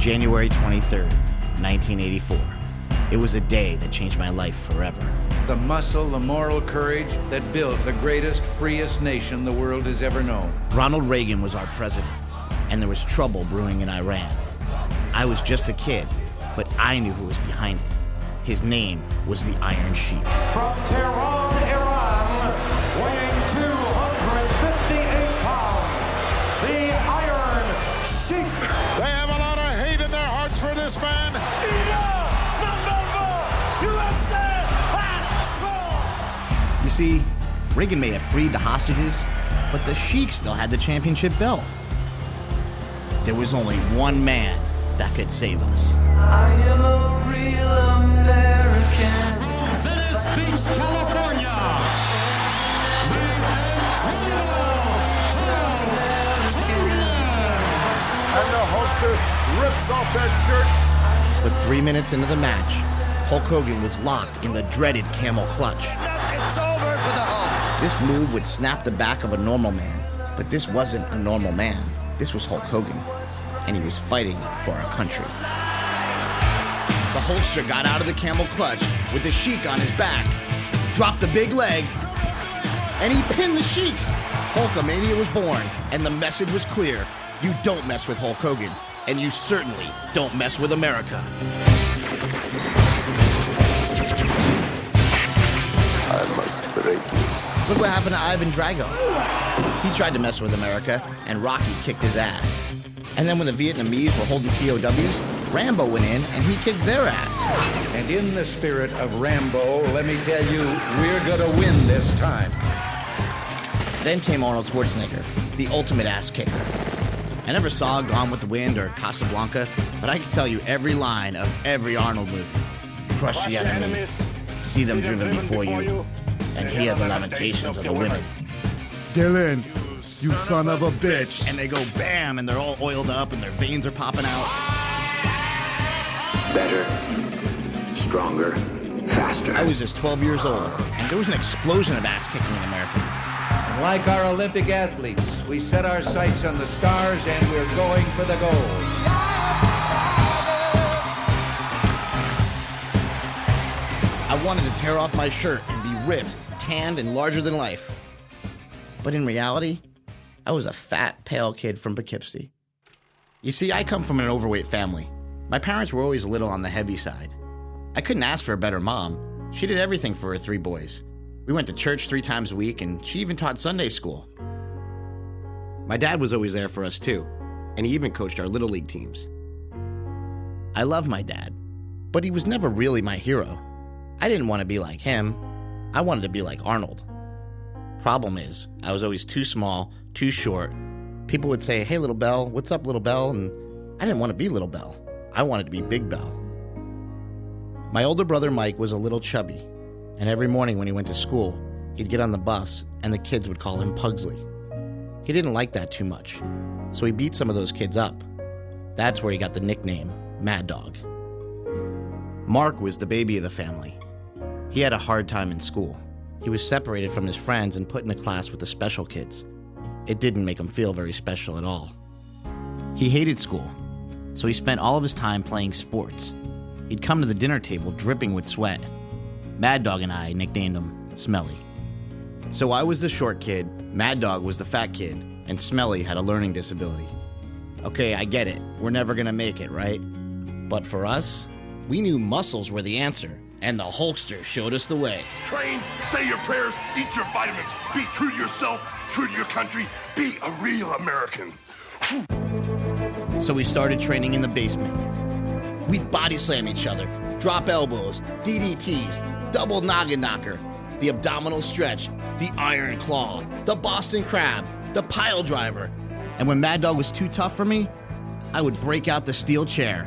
January 23rd, 1984. It was a day that changed my life forever. The muscle, the moral courage that built the greatest, freest nation the world has ever known. Ronald Reagan was our president, and there was trouble brewing in Iran. I was just a kid, but I knew who was behind it. His name was the Iron Sheik. From Tehran, Iran, weighing 258 pounds, the Iron Sheik. They have a lot of hate in their hearts for this man. You see, Reagan may have freed the hostages, but the Sheik still had the championship belt. There was only one man that could save us. I am a real American. From Venice Beach, California, the incredible Hulk Hogan. And the Hulkster rips off that shirt. But 3 minutes into the match, Hulk Hogan was locked in the dreaded camel clutch. It's over for the Hulk. This move would snap the back of a normal man, but this wasn't a normal man. This was Hulk Hogan, and he was fighting for our country. The Hulkster got out of the camel clutch with the Sheik on his back, dropped the big leg, and he pinned the Sheik. Hulkamania was born, and the message was clear. You don't mess with Hulk Hogan, and you certainly don't mess with America. I must break you. Look what happened to Ivan Drago. He tried to mess with America, and Rocky kicked his ass. And then when the Vietnamese were holding POWs, Rambo went in and he kicked their ass. And in the spirit of Rambo, let me tell you, we're gonna win this time. Then came Arnold Schwarzenegger, the ultimate ass kicker. I never saw Gone with the Wind or Casablanca, but I can tell you every line of every Arnold movie. Crush the enemy, see them driven before you, and hear the lamentations of the women. Dylan, you son of a bitch. And they go bam, and they're all oiled up, and their veins are popping out. Better, stronger, faster. I was just 12 years old, and there was an explosion of ass kicking in America. And like our Olympic athletes, we set our sights on the stars and we're going for the gold. I wanted to tear off my shirt and be ripped, tanned, and larger than life. But in reality, I was a fat, pale kid from Poughkeepsie. You see, I come from an overweight family. My parents were always a little on the heavy side. I couldn't ask for a better mom. She did everything for her 3 boys. We went to church 3 times a week, and she even taught Sunday school. My dad was always there for us, too, and he even coached our Little League teams. I love my dad, but he was never really my hero. I didn't want to be like him. I wanted to be like Arnold. Problem is, I was always too small, too short. People would say, "Hey, Little Bell, what's up, Little Bell?" And I didn't want to be Little Bell. I wanted to be Big Bell. My older brother Mike was a little chubby, and every morning when he went to school, he'd get on the bus and the kids would call him Pugsley. He didn't like that too much, so he beat some of those kids up. That's where he got the nickname Mad Dog. Mark was the baby of the family. He had a hard time in school. He was separated from his friends and put in a class with the special kids. It didn't make him feel very special at all. He hated school, so he spent all of his time playing sports. He'd come to the dinner table dripping with sweat. Mad Dog and I nicknamed him Smelly. So I was the short kid, Mad Dog was the fat kid, and Smelly had a learning disability. Okay, I get it. We're never gonna make it, right? But for us, we knew muscles were the answer, and the Hulkster showed us the way. Train, say your prayers, eat your vitamins, be true to yourself, true to your country, be a real American. So we started training in the basement. We'd body slam each other, drop elbows, DDTs, double noggin knocker, the abdominal stretch, the iron claw, the Boston crab, the pile driver. And when Mad Dog was too tough for me, I would break out the steel chair.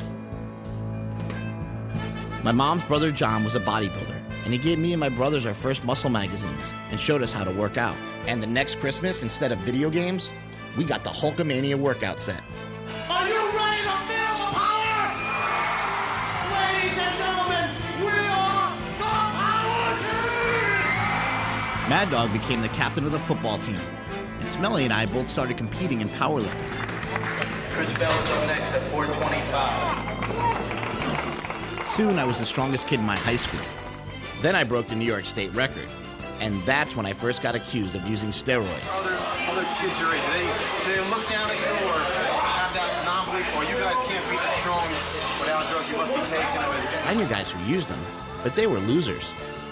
My mom's brother John was a bodybuilder, and he gave me and my brothers our first muscle magazines and showed us how to work out. And the next Christmas, instead of video games, we got the Hulkamania workout set. Are you ready to feel the power? Ladies and gentlemen, we are the Power Team! Mad Dog became the captain of the football team, and Smelly and I both started competing in powerlifting. Chris Bell is up next at 425. Soon I was the strongest kid in my high school. Then I broke the New York State record. And that's when I first got accused of using steroids. Other kids your age, they look down at you or have that anomaly, or you guys can't be as strong without drugs, you must be taking them. I knew guys who used them, but they were losers.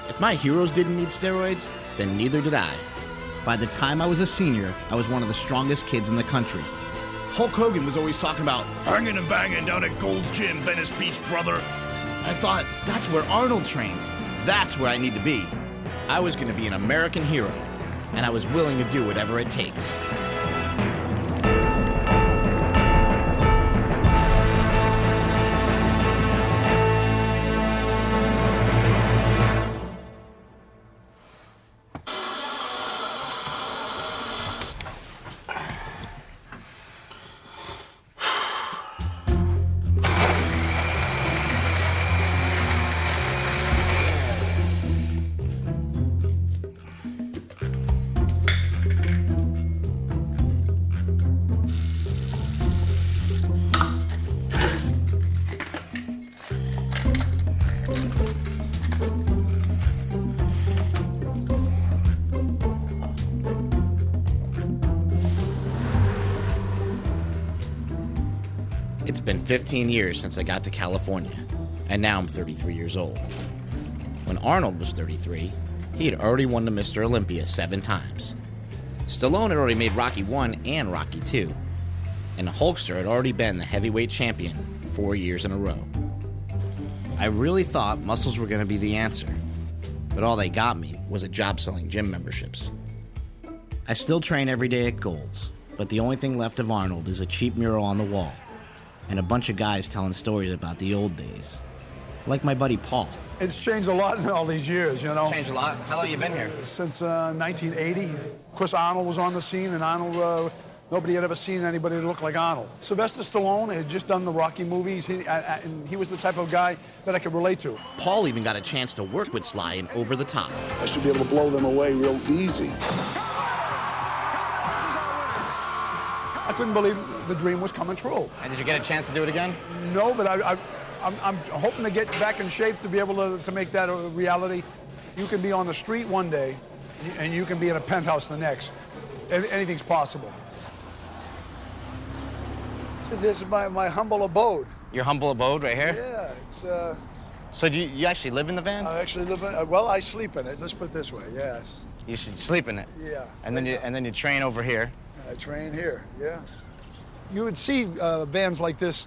If my heroes didn't need steroids, then neither did I. By the time I was a senior, I was one of the strongest kids in the country. Hulk Hogan was always talking about Hanging and banging down at Gold's Gym, Venice Beach, brother. I thought, that's where Arnold trains. That's where I need to be. I was going to be an American hero, and I was willing to do whatever it takes. It's been 15 years since I got to California, and now I'm 33 years old. When Arnold was 33, he had already won the Mr. Olympia 7 times. Stallone had already made Rocky 1 and Rocky 2, and the Hulkster had already been the heavyweight champion 4 years in a row. I really thought muscles were going to be the answer, but all they got me was a job selling gym memberships. I still train every day at Gold's, but the only thing left of Arnold is a cheap mural on the wall, and a bunch of guys telling stories about the old days. Like my buddy Paul. It's changed a lot in all these years, you know. Changed a lot? How long have you been here? Since 1980. Of course, Arnold was on the scene, and Arnold, nobody had ever seen anybody that looked like Arnold. Sylvester Stallone had just done the Rocky movies, and he was the type of guy that I could relate to. Paul even got a chance to work with Sly in Over the Top. I should be able to blow them away real easy. I couldn't believe the dream was coming true. And did you get a chance to do it again? No, but I'm hoping to get back in shape to be able to make that a reality. You can be on the street one day, and you can be in a penthouse the next. Anything's possible. This is my humble abode. Your humble abode right here? Yeah, it's... So do you actually live in the van? I actually live in... well, I sleep in it. Let's put it this way, yes. You should sleep in it? Yeah. And then you train over here? I train here, yeah. You would see vans like this.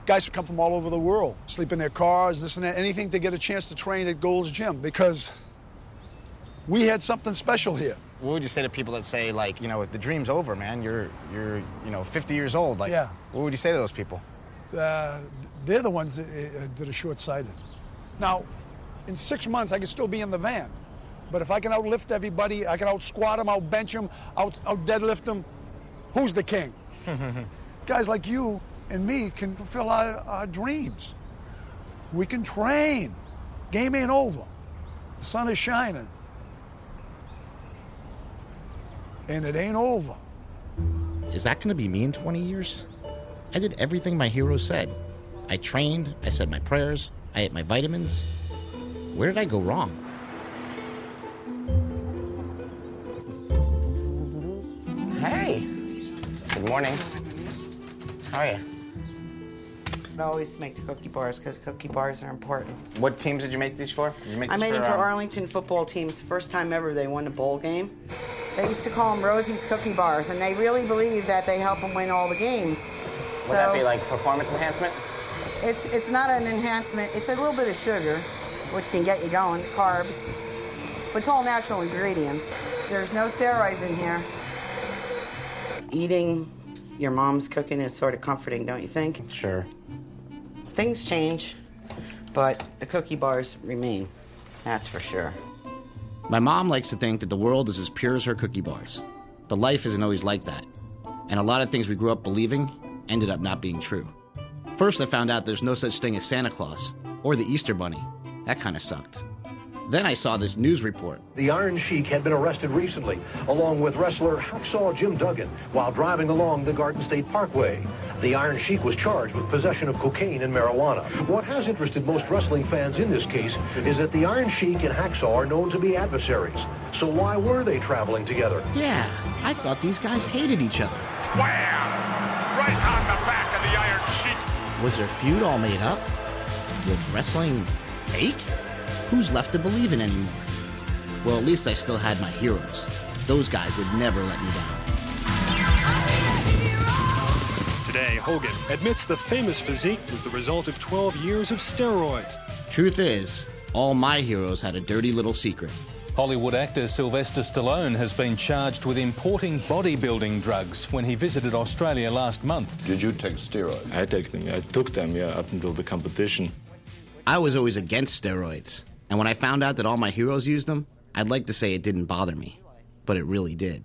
Guys would come from all over the world, sleep in their cars, this and that, anything to get a chance to train at Gold's Gym, because we had something special here. What would you say to people that say, like, you know, the dream's over, man, you're 50 years old, like, yeah. What would you say to those people? They're the ones that are short-sighted. Now, in 6 months, I could still be in the van, but if I can outlift everybody, I can out-squat them, out-bench them, out-deadlift them, who's the king? Guys like you and me can fulfill our dreams. We can train. Game ain't over. The sun is shining. And it ain't over. Is that gonna be me in 20 years? I did everything my hero said. I trained, I said my prayers, I ate my vitamins. Where did I go wrong? Hey. Good morning. How are you? I always make the cookie bars because cookie bars are important. What teams did you make these for? I made them for Arlington football teams. First time ever they won a bowl game. They used to call them Rosie's Cookie Bars, and they really believe that they help them win all the games. Would that be like performance enhancement? It's not an enhancement. It's a little bit of sugar, which can get you going, carbs. But it's all natural ingredients. There's no steroids in here. Eating your mom's cooking is sort of comforting, don't you think? Sure. Things change, but the cookie bars remain. That's for sure. My mom likes to think that the world is as pure as her cookie bars. But life isn't always like that. And a lot of things we grew up believing ended up not being true. First, I found out there's no such thing as Santa Claus or the Easter Bunny. That kind of sucked. Then I saw this news report. The Iron Sheik had been arrested recently, along with wrestler Hacksaw Jim Duggan, while driving along the Garden State Parkway. The Iron Sheik was charged with possession of cocaine and marijuana. What has interested most wrestling fans in this case is that the Iron Sheik and Hacksaw are known to be adversaries. So why were they traveling together? Yeah, I thought these guys hated each other. Wham! Right on the back of the Iron Sheik. Was their feud all made up? Was wrestling fake? Who's left to believe in anymore? Well, at least I still had my heroes. Those guys would never let me down. Today, Hogan admits the famous physique was the result of 12 years of steroids. Truth is, all my heroes had a dirty little secret. Hollywood actor Sylvester Stallone has been charged with importing bodybuilding drugs when he visited Australia last month. Did you take steroids? I took them, up until the competition. I was always against steroids, and when I found out that all my heroes used them, I'd like to say it didn't bother me, but it really did.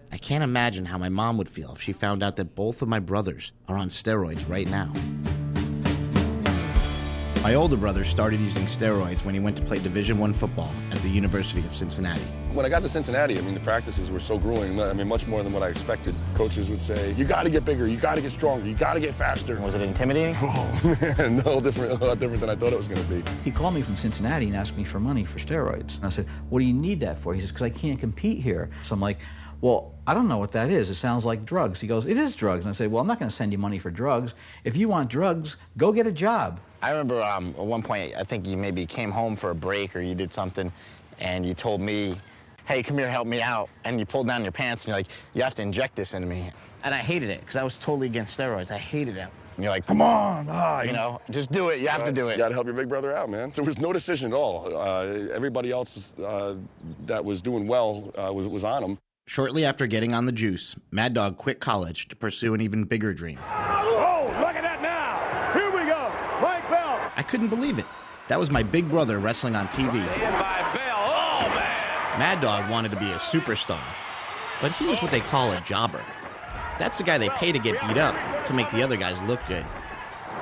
I can't imagine how my mom would feel if she found out that both of my brothers are on steroids right now. My older brother started using steroids when he went to play Division I football at the University of Cincinnati. When I got to Cincinnati, the practices were so grueling, much more than what I expected. Coaches would say, you got to get bigger, you got to get stronger, you got to get faster. Was it intimidating? Oh, man, a lot different than I thought it was going to be. He called me from Cincinnati and asked me for money for steroids. And I said, what do you need that for? He says, because I can't compete here. So I'm like, well, I don't know what that is. It sounds like drugs. He goes, it is drugs. And I say, well, I'm not going to send you money for drugs. If you want drugs, go get a job. I remember at one point, I think you maybe came home for a break or you did something, and you told me, hey, come here, help me out. And you pulled down your pants, and you're like, you have to inject this into me. And I hated it, because I was totally against steroids. I hated it. And you're like, come on, just do it. You have to do it. You got to help your big brother out, man. There was no decision at all. Everybody else that was doing well was on him. Shortly after getting on the juice, Mad Dog quit college to pursue an even bigger dream. Oh, look at that now. Here we go. Mike Bell. I couldn't believe it. That was my big brother wrestling on TV. By Bell. Oh, man. Mad Dog wanted to be a superstar, but he was what they call a jobber. That's the guy they pay to get beat up to make the other guys look good.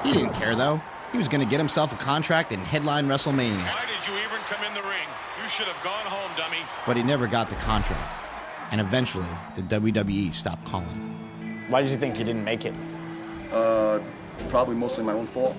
He didn't care, though. He was going to get himself a contract and headline WrestleMania. Why did you even come in the ring? You should have gone home, dummy. But he never got the contract. And eventually, the WWE stopped calling. Why did you think you didn't make it? Probably mostly my own fault.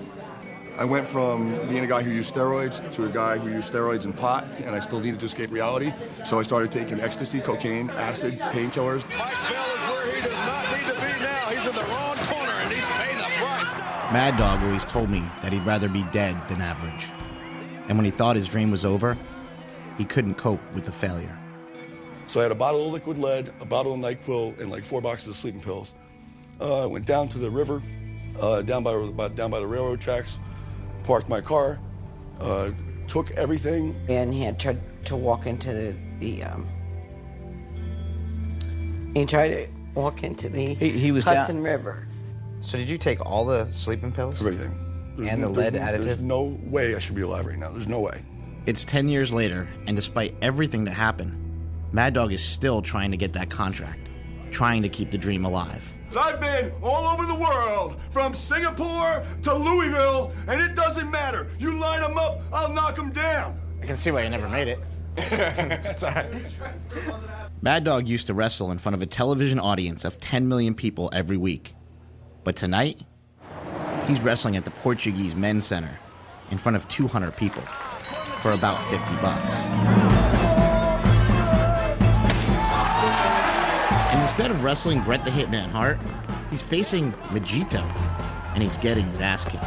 I went from being a guy who used steroids to a guy who used steroids and pot, and I still needed to escape reality. So I started taking ecstasy, cocaine, acid, painkillers. Mike Bell is where he does not need to be now. He's in the wrong corner, and he's paying the price. Mad Dog always told me that he'd rather be dead than average. And when he thought his dream was over, he couldn't cope with the failure. So I had a bottle of liquid lead, a bottle of NyQuil, and like 4 boxes of sleeping pills. I went down to the river, down by the railroad tracks, parked my car, took everything. And he had tried to walk into he tried to walk into the Hudson River. So did you take all the sleeping pills? Everything. The lead additive? There's no way I should be alive right now. There's no way. It's 10 years later, and despite everything that happened, Mad Dog is still trying to get that contract, trying to keep the dream alive. I've been all over the world, from Singapore to Louisville, and it doesn't matter. You line them up, I'll knock them down. I can see why you never made it. It's all right. Mad Dog used to wrestle in front of a television audience of 10 million people every week. But tonight, he's wrestling at the Portuguese Men's Center in front of 200 people for about $50. And instead of wrestling Bret the Hitman Hart, he's facing Majito, and he's getting his ass kicked.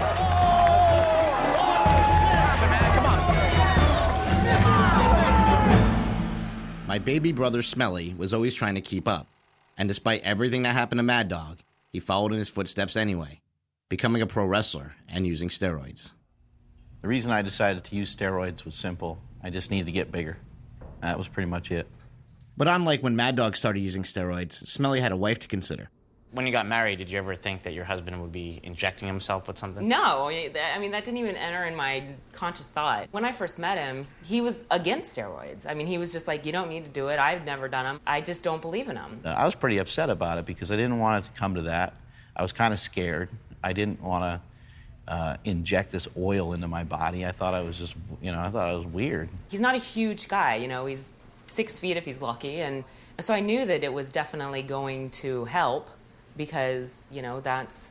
My baby brother Smelly was always trying to keep up, and despite everything that happened to Mad Dog, he followed in his footsteps anyway, becoming a pro wrestler and using steroids. The reason I decided to use steroids was simple. I just needed to get bigger. That was pretty much it. But unlike when Mad Dog started using steroids, Smelly had a wife to consider. When you got married, did you ever think that your husband would be injecting himself with something? No, I mean, that didn't even enter in my conscious thought. When I first met him, he was against steroids. I mean, he was just like, you don't need to do it. I've never done them. I just don't believe in them. I was pretty upset about it because I didn't want it to come to that. I was kind of scared. I didn't want to inject this oil into my body. I thought I was just, I thought I was weird. He's not a huge guy, he's 6 feet if he's lucky. And so I knew that it was definitely going to help because, that's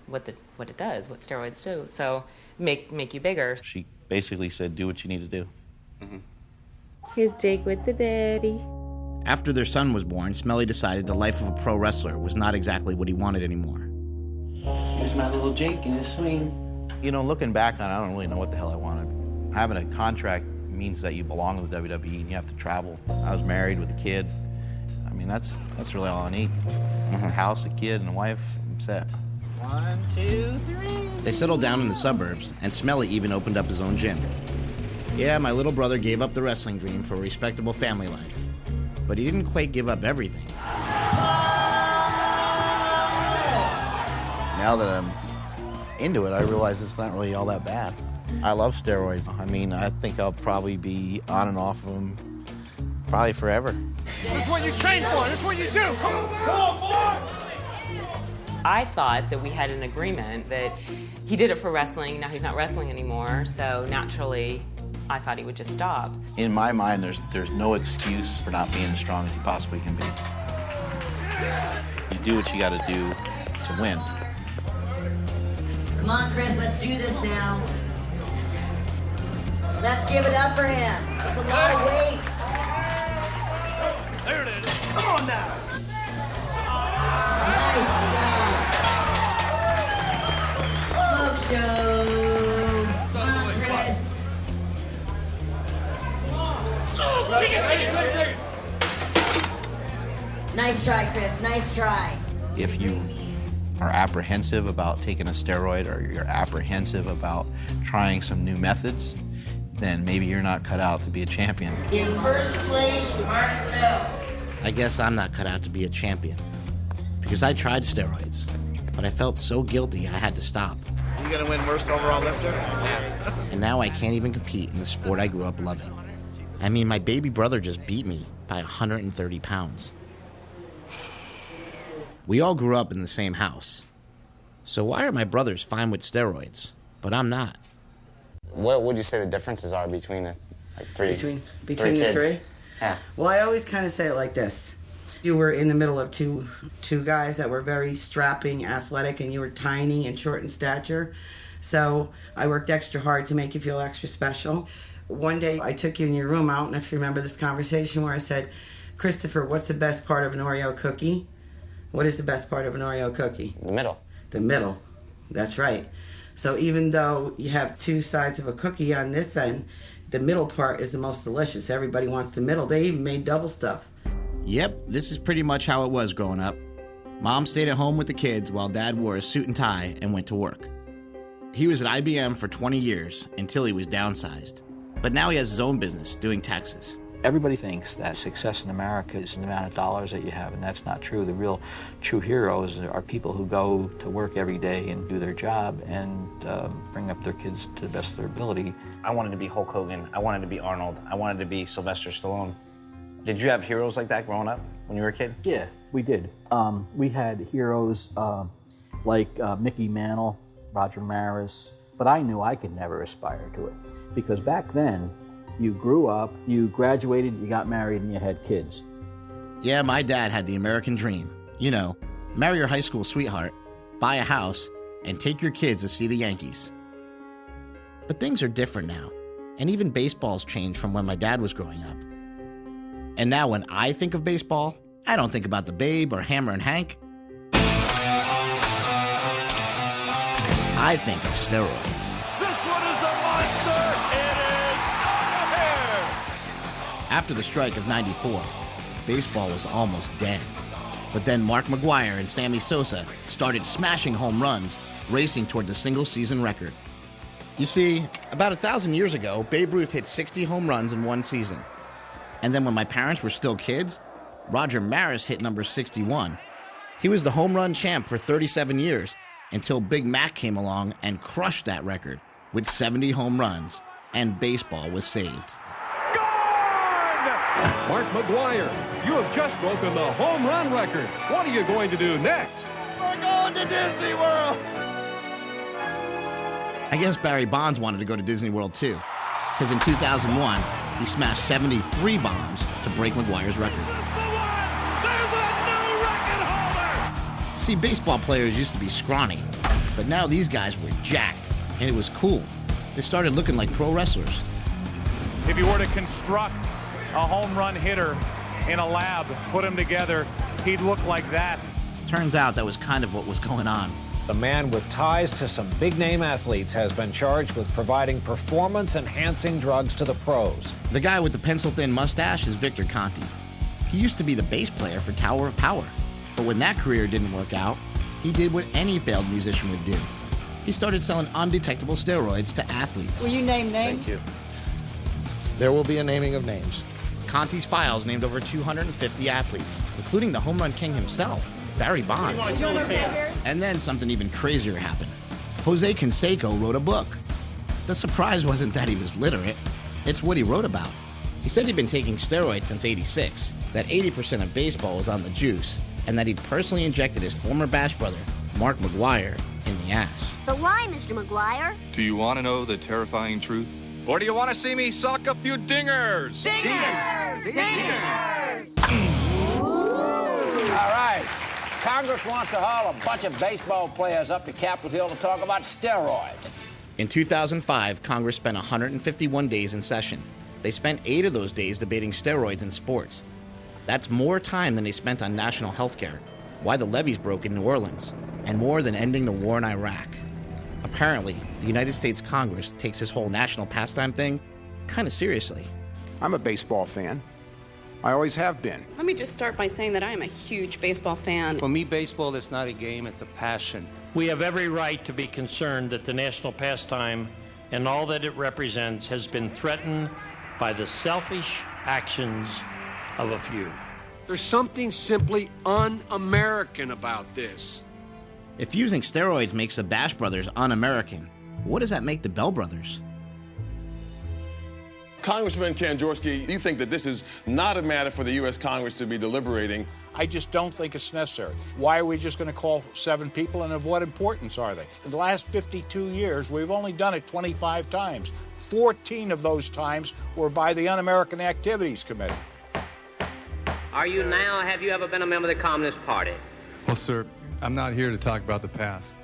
what it does, what steroids do. So make you bigger. She basically said, do what you need to do. Here's Jake with the daddy. After their son was born, Smelly decided the life of a pro wrestler was not exactly what he wanted anymore. Here's my little Jake in his swing. You know, looking back on it, I don't really know what the hell I wanted. Having a contract means that you belong to the WWE and you have to travel. I was married with a kid. I mean, that's really all I need. A house, a kid, and a wife, I'm set. 1, 2, 3. They settled down in the suburbs, and Smelly even opened up his own gym. Yeah, my little brother gave up the wrestling dream for a respectable family life. But he didn't quite give up everything. Now that I'm into it, I realize it's not really all that bad. I love steroids. I mean, I think I'll probably be on and off of them probably forever. This is what you train for. This is what you do. Come on, boy! I thought that we had an agreement that he did it for wrestling, now he's not wrestling anymore, so naturally I thought he would just stop. In my mind, there's no excuse for not being as strong as you possibly can be. You do what you got to do to win. Come on, Chris, let's do this now. Let's give it up for him. It's a lot of weight. There it is. Come on now. Smoke show. Come on, Chris. Take it. Nice try, Chris. Nice try. If you are apprehensive about taking a steroid or you're apprehensive about trying some new methods, then maybe you're not cut out to be a champion. In first place, Mark Bell. I guess I'm not cut out to be a champion. Because I tried steroids, but I felt so guilty I had to stop. You gonna win worst overall lifter? Yeah. And now I can't even compete in the sport I grew up loving. I mean, my baby brother just beat me by 130 pounds. We all grew up in the same house. So why are my brothers fine with steroids, but I'm not? What would you say the differences are between the three? Between the kids? three? Yeah. Well, I always kind of say it like this. You were in the middle of two guys that were very strapping, athletic, and you were tiny and short in stature. So I worked extra hard to make you feel extra special. One day I took you in your room out, and if you remember this conversation where I said, Christopher, what's the best part of an Oreo cookie? What is the best part of an Oreo cookie? The middle. The middle. That's right. So even though you have two sides of a cookie on this end, the middle part is the most delicious. Everybody wants the middle. They even made double stuff. Yep, this is pretty much how it was growing up. Mom stayed at home with the kids while Dad wore a suit and tie and went to work. He was at IBM for 20 years until he was downsized. But now he has his own business doing taxes. Everybody thinks that success in America is the amount of dollars that you have, and that's not true. The real true heroes are people who go to work every day and do their job and bring up their kids to the best of their ability. I wanted to be Hulk Hogan. I wanted to be Arnold. I wanted to be Sylvester Stallone. Did you have heroes like that growing up when you were a kid? Yeah, we did. We had heroes like Mickey Mantle, Roger Maris, but I knew I could never aspire to it because back then, you grew up, you graduated, you got married, and you had kids. Yeah, my dad had the American dream. You know, marry your high school sweetheart, buy a house, and take your kids to see the Yankees. But things are different now, and even baseball's changed from when my dad was growing up. And now when I think of baseball, I don't think about the Babe or Hammer and Hank. I think of steroids. This one is a monster. It is here. After the strike of '94, baseball was almost dead. But then Mark McGwire and Sammy Sosa started smashing home runs, racing toward the single-season record. You see, about 1,000 years ago, Babe Ruth hit 60 home runs in one season. And then when my parents were still kids, Roger Maris hit number 61. He was the home run champ for 37 years until Big Mac came along and crushed that record with 70 home runs, and baseball was saved. Mark McGwire, you have just broken the home run record. What are you going to do next? We're going to Disney World. I guess Barry Bonds wanted to go to Disney World too, because in 2001, he smashed 73 bombs to break McGwire's record. There's a new record holder. See, baseball players used to be scrawny, but But now these guys were jacked, and it was cool. They started looking like pro wrestlers. If you were to construct a home run hitter in a lab, put him together, he'd look like that. Turns out that was kind of what was going on. A man with ties to some big-name athletes has been charged with providing performance-enhancing drugs to the pros. The guy with the pencil-thin mustache is Victor Conti. He used to be the bass player for Tower of Power. But when that career didn't work out, he did what any failed musician would do. He started selling undetectable steroids to athletes. Will you name names? Thank you. There will be a naming of names. Conti's files named over 250 athletes, including the home run king himself, Barry Bonds. And then something even crazier happened. Jose Canseco wrote a book. The surprise wasn't that he was literate, it's what he wrote about. He said he'd been taking steroids since '86, that 80% of baseball was on the juice, and that he'd personally injected his former Bash brother, Mark McGuire, in the ass. But why, Mr. McGuire? Do you want to know the terrifying truth? Or do you want to see me sock a few dingers? Dingers! Dingers! All right. Congress wants to haul a bunch of baseball players up to Capitol Hill to talk about steroids. In 2005, Congress spent 151 days in session. They spent 8 of those days debating steroids in sports. That's more time than they spent on national health care, why the levees broke in New Orleans, and more than ending the war in Iraq. Apparently, the United States Congress takes this whole national pastime thing kind of seriously. I'm a baseball fan. I always have been. Let me just start by saying that I am a huge baseball fan. For me, baseball is not a game, it's a passion. We have every right to be concerned that the national pastime and all that it represents has been threatened by the selfish actions of a few. There's something simply un-American about this. If using steroids makes the Bash Brothers un-American, what does that make the Bell Brothers? Congressman Kanjorski, you think that this is not a matter for the U.S. Congress to be deliberating? I just don't think it's necessary. Why are we just going to call 7 people, and of what importance are they? In the last 52 years, we've only done it 25 times. 14 of those times were by the Un-American Activities Committee. Are you now, have you ever been a member of the Communist Party? Well, sir, I'm not here to talk about the past.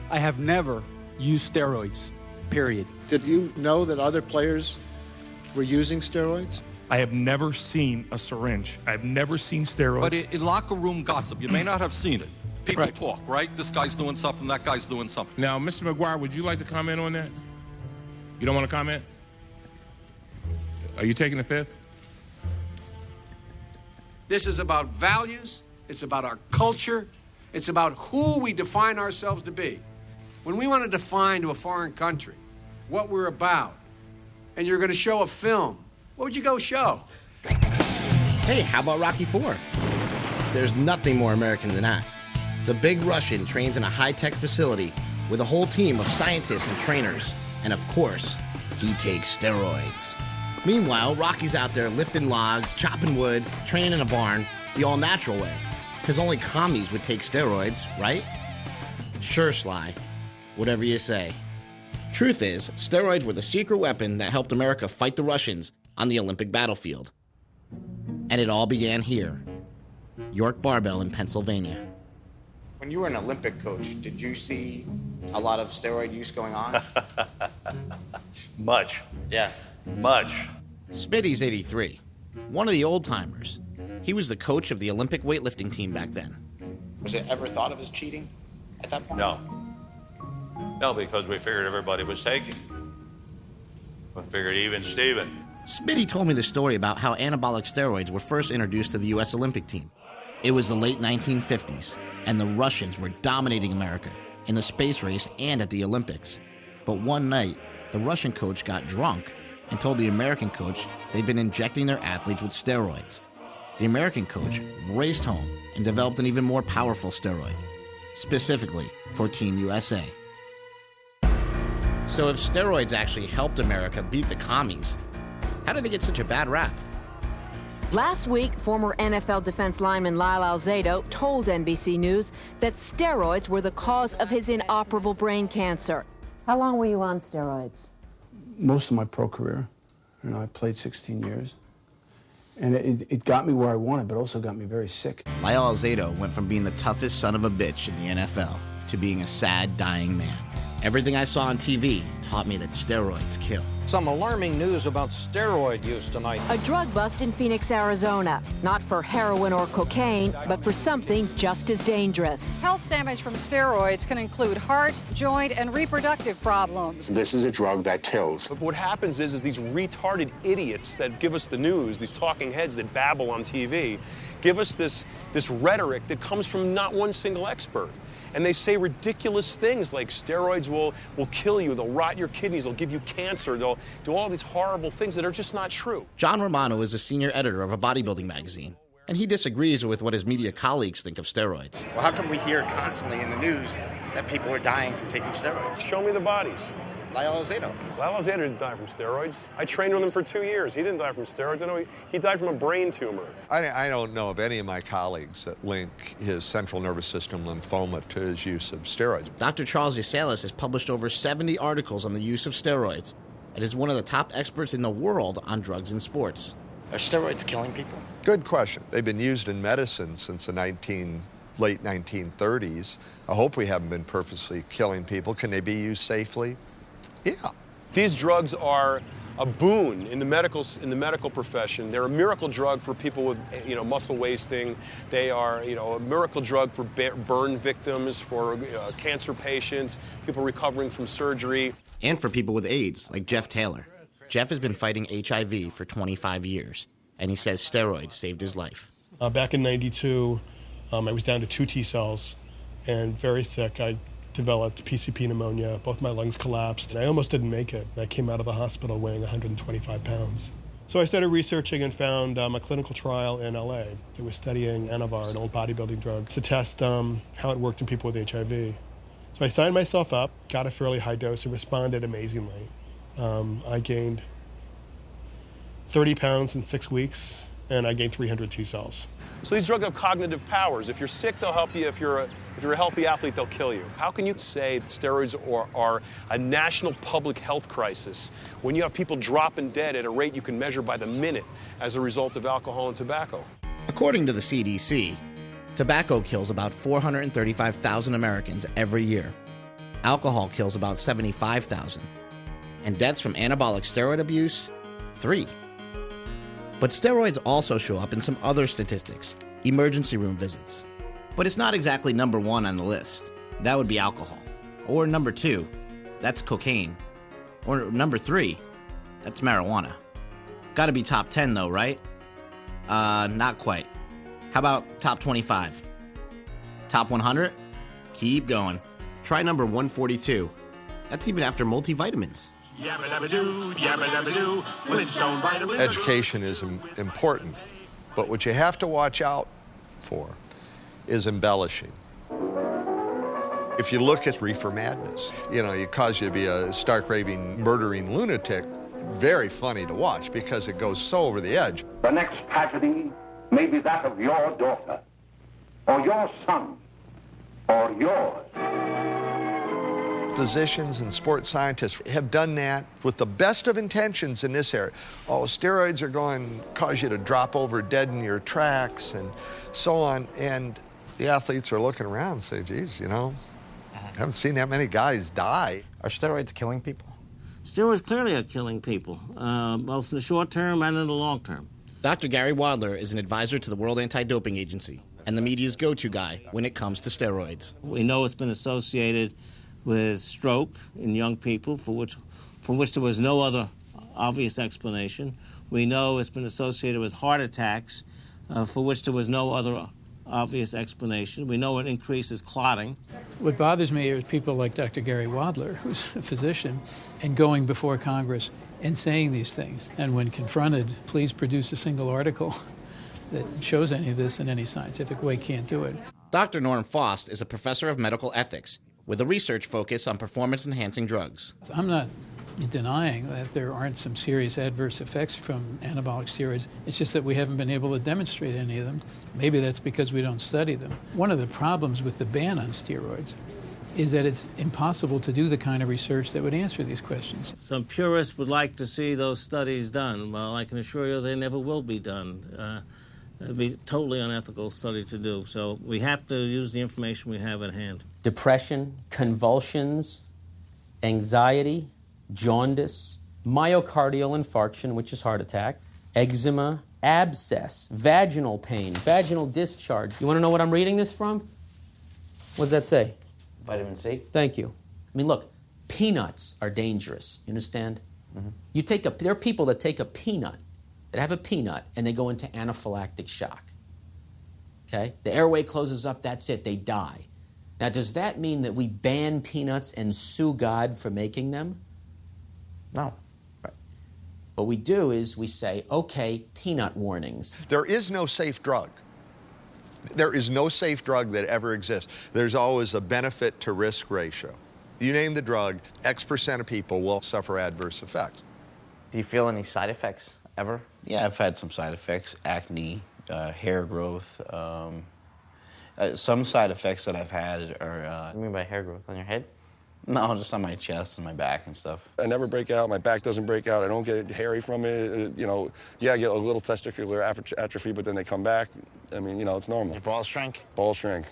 I have never used steroids, period. Did you know that other players were using steroids? I have never seen a syringe. I've never seen steroids. But in locker room gossip, you may not have seen it. People talk, right? This guy's doing something, that guy's doing something. Now, Mr. McGuire, would you like to comment on that? You don't want to comment? Are you taking the fifth? This is about values. It's about our culture. It's about who we define ourselves to be. When we want to define to a foreign country what we're about, and you're going to show a film, what would you go show? Hey, how about Rocky IV? There's nothing more American than that. The big Russian trains in a high-tech facility with a whole team of scientists and trainers. And of course, he takes steroids. Meanwhile, Rocky's out there lifting logs, chopping wood, training in a barn, the all-natural way. Because only commies would take steroids, right? Sure, Sly. Whatever you say. Truth is, steroids were the secret weapon that helped America fight the Russians on the Olympic battlefield. And it all began here, York Barbell in Pennsylvania. When you were an Olympic coach, did you see a lot of steroid use going on? Much. Yeah. Much. Smitty's 83, one of the old-timers. He was the coach of the Olympic weightlifting team back then. Was it ever thought of as cheating at that point? No. No, because we figured everybody was taking. We figured even Steven. Smitty told me the story about how anabolic steroids were first introduced to the U.S. Olympic team. It was the late 1950s, and the Russians were dominating America in the space race and at the Olympics. But one night, the Russian coach got drunk and told the American coach they'd been injecting their athletes with steroids. The American coach raced home and developed an even more powerful steroid, specifically for Team USA. So if steroids actually helped America beat the commies, how did it get such a bad rap? Last week, former NFL defense lineman Lyle Alzado told NBC News that steroids were the cause of his inoperable brain cancer. How long were you on steroids? Most of my pro career. You know, I played 16 years. And it got me where I wanted, but also got me very sick. Lyle Alzado went from being the toughest son of a bitch in the NFL to being a sad, dying man. Everything I saw on TV taught me that steroids kill. Some alarming news about steroid use tonight. A drug bust in Phoenix, Arizona. Not for heroin or cocaine, but for something just as dangerous. Health damage from steroids can include heart, joint, and reproductive problems. This is a drug that kills. But what happens is these retarded idiots that give us the news, these talking heads that babble on TV, give us this rhetoric that comes from not one single expert. And they say ridiculous things like steroids will kill you, they'll rot your kidneys, they'll give you cancer, they'll do all these horrible things that are just not true. John Romano is a senior editor of a bodybuilding magazine, and he disagrees with what his media colleagues think of steroids. Well, how come we hear constantly in the news that people are dying from taking steroids? Show me the bodies. Lyle Alzado. Lyle Alzado didn't die from steroids. I trained with him for 2 years. He didn't die from steroids. I know he died from a brain tumor. I don't know of any of my colleagues that link his central nervous system lymphoma to his use of steroids. Dr. Charles Yasalis has published over 70 articles on the use of steroids and is one of the top experts in the world on drugs in sports. Are steroids killing people? Good question. They've been used in medicine since the late 1930s. I hope we haven't been purposely killing people. Can they be used safely? Yeah. These drugs are a boon in the medical profession. They're a miracle drug for people with, muscle wasting. They are, a miracle drug for burn victims, for cancer patients, people recovering from surgery. And for people with AIDS, like Jeff Taylor. Jeff has been fighting HIV for 25 years, and he says steroids saved his life. Back in '92, I was down to 2 T cells and very sick. I developed PCP pneumonia, both my lungs collapsed, and I almost didn't make it. I came out of the hospital weighing 125 pounds. So I started researching and found a clinical trial in LA. It was studying Anavar, an old bodybuilding drug, to test how it worked in people with HIV. So I signed myself up, got a fairly high dose, and responded amazingly. I gained 30 pounds in 6 weeks, and I gained 300 T cells. So these drugs have cognitive powers. If you're sick, they'll help you. If you're a healthy athlete, they'll kill you. How can you say that steroids are a national public health crisis when you have people dropping dead at a rate you can measure by the minute as a result of alcohol and tobacco? According to the CDC, tobacco kills about 435,000 Americans every year. Alcohol kills about 75,000. And deaths from anabolic steroid abuse, 3. But steroids also show up in some other statistics, emergency room visits. But it's not exactly number 1 on the list. That would be alcohol. Or number 2, that's cocaine. Or number 3, that's marijuana. Gotta be top 10 though, right? Not quite. How about top 25? Top 100? Keep going. Try number 142. That's even after multivitamins. Education is important, but what you have to watch out for is embellishing. If you look at reefer madness, it causes you to be a stark raving, murdering lunatic. Very funny to watch because it goes so over the edge. The next tragedy may be that of your daughter, or your son, or yours. Physicians and sports scientists have done that with the best of intentions in this area. Oh, steroids are going to cause you to drop over dead in your tracks and so on. And the athletes are looking around and say, geez, I haven't seen that many guys die. Are steroids killing people? Steroids clearly are killing people, both in the short term and in the long term. Dr. Gary Wadler is an advisor to the World Anti-Doping Agency and the media's go-to guy when it comes to steroids. We know it's been associated with stroke in young people, for which there was no other obvious explanation. We know it's been associated with heart attacks, for which there was no other obvious explanation. We know it increases clotting. What bothers me is people like Dr. Gary Wadler, who's a physician, and going before Congress and saying these things. And when confronted, please produce a single article that shows any of this in any scientific way. Can't do it. Dr. Norm Faust is a professor of medical ethics with a research focus on performance-enhancing drugs. I'm not denying that there aren't some serious adverse effects from anabolic steroids. It's just that we haven't been able to demonstrate any of them. Maybe that's because we don't study them. One of the problems with the ban on steroids is that it's impossible to do the kind of research that would answer these questions. Some purists would like to see those studies done. Well, I can assure you they never will be done. It'd be a totally unethical study to do. So we have to use the information we have at hand. depression, convulsions, anxiety, jaundice, myocardial infarction, which is heart attack, eczema, abscess, vaginal pain, vaginal discharge. You want to know what I'm reading this from? What does that say? Vitamin C. Thank you. I mean, look, peanuts are dangerous. You understand? Mm-hmm. There are people that take a peanut, that have a peanut, and they go into anaphylactic shock. Okay? The airway closes up, that's it, they die. Now, does that mean that we ban peanuts and sue God for making them? No. Right. What we do is we say, okay, peanut warnings. There is no safe drug. There is no safe drug that ever exists. There's always a benefit to risk ratio. You name the drug, X% of people will suffer adverse effects. Do you feel any side effects ever? Yeah, I've had some side effects, acne, hair growth. Some side effects that I've had are... What do you mean by hair growth? On your head? No, just on my chest and my back and stuff. I never break out. My back doesn't break out. I don't get hairy from it. You know, yeah, I get a little testicular atrophy, but then they come back. I mean, you know, it's normal. Your balls shrink? Balls shrink.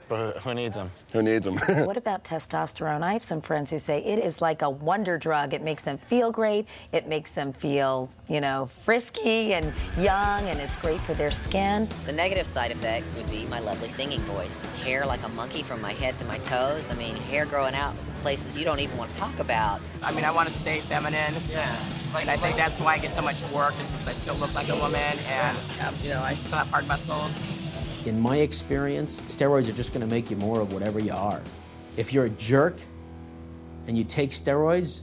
But who needs them? Who needs them? What about testosterone? I have some friends who say it is like a wonder drug. It makes them feel great. It makes them feel, you know, frisky and young, and it's great for their skin. The negative side effects would be my lovely singing voice. Hair like a monkey from my head to my toes. I mean, hair growing out places you don't even want to talk about. I mean, I want to stay feminine. Yeah. And I think that's why I get so much work, is because I still look like a woman and, you know, I still have hard muscles. In my experience, steroids are just going to make you more of whatever you are. If you're a jerk and you take steroids,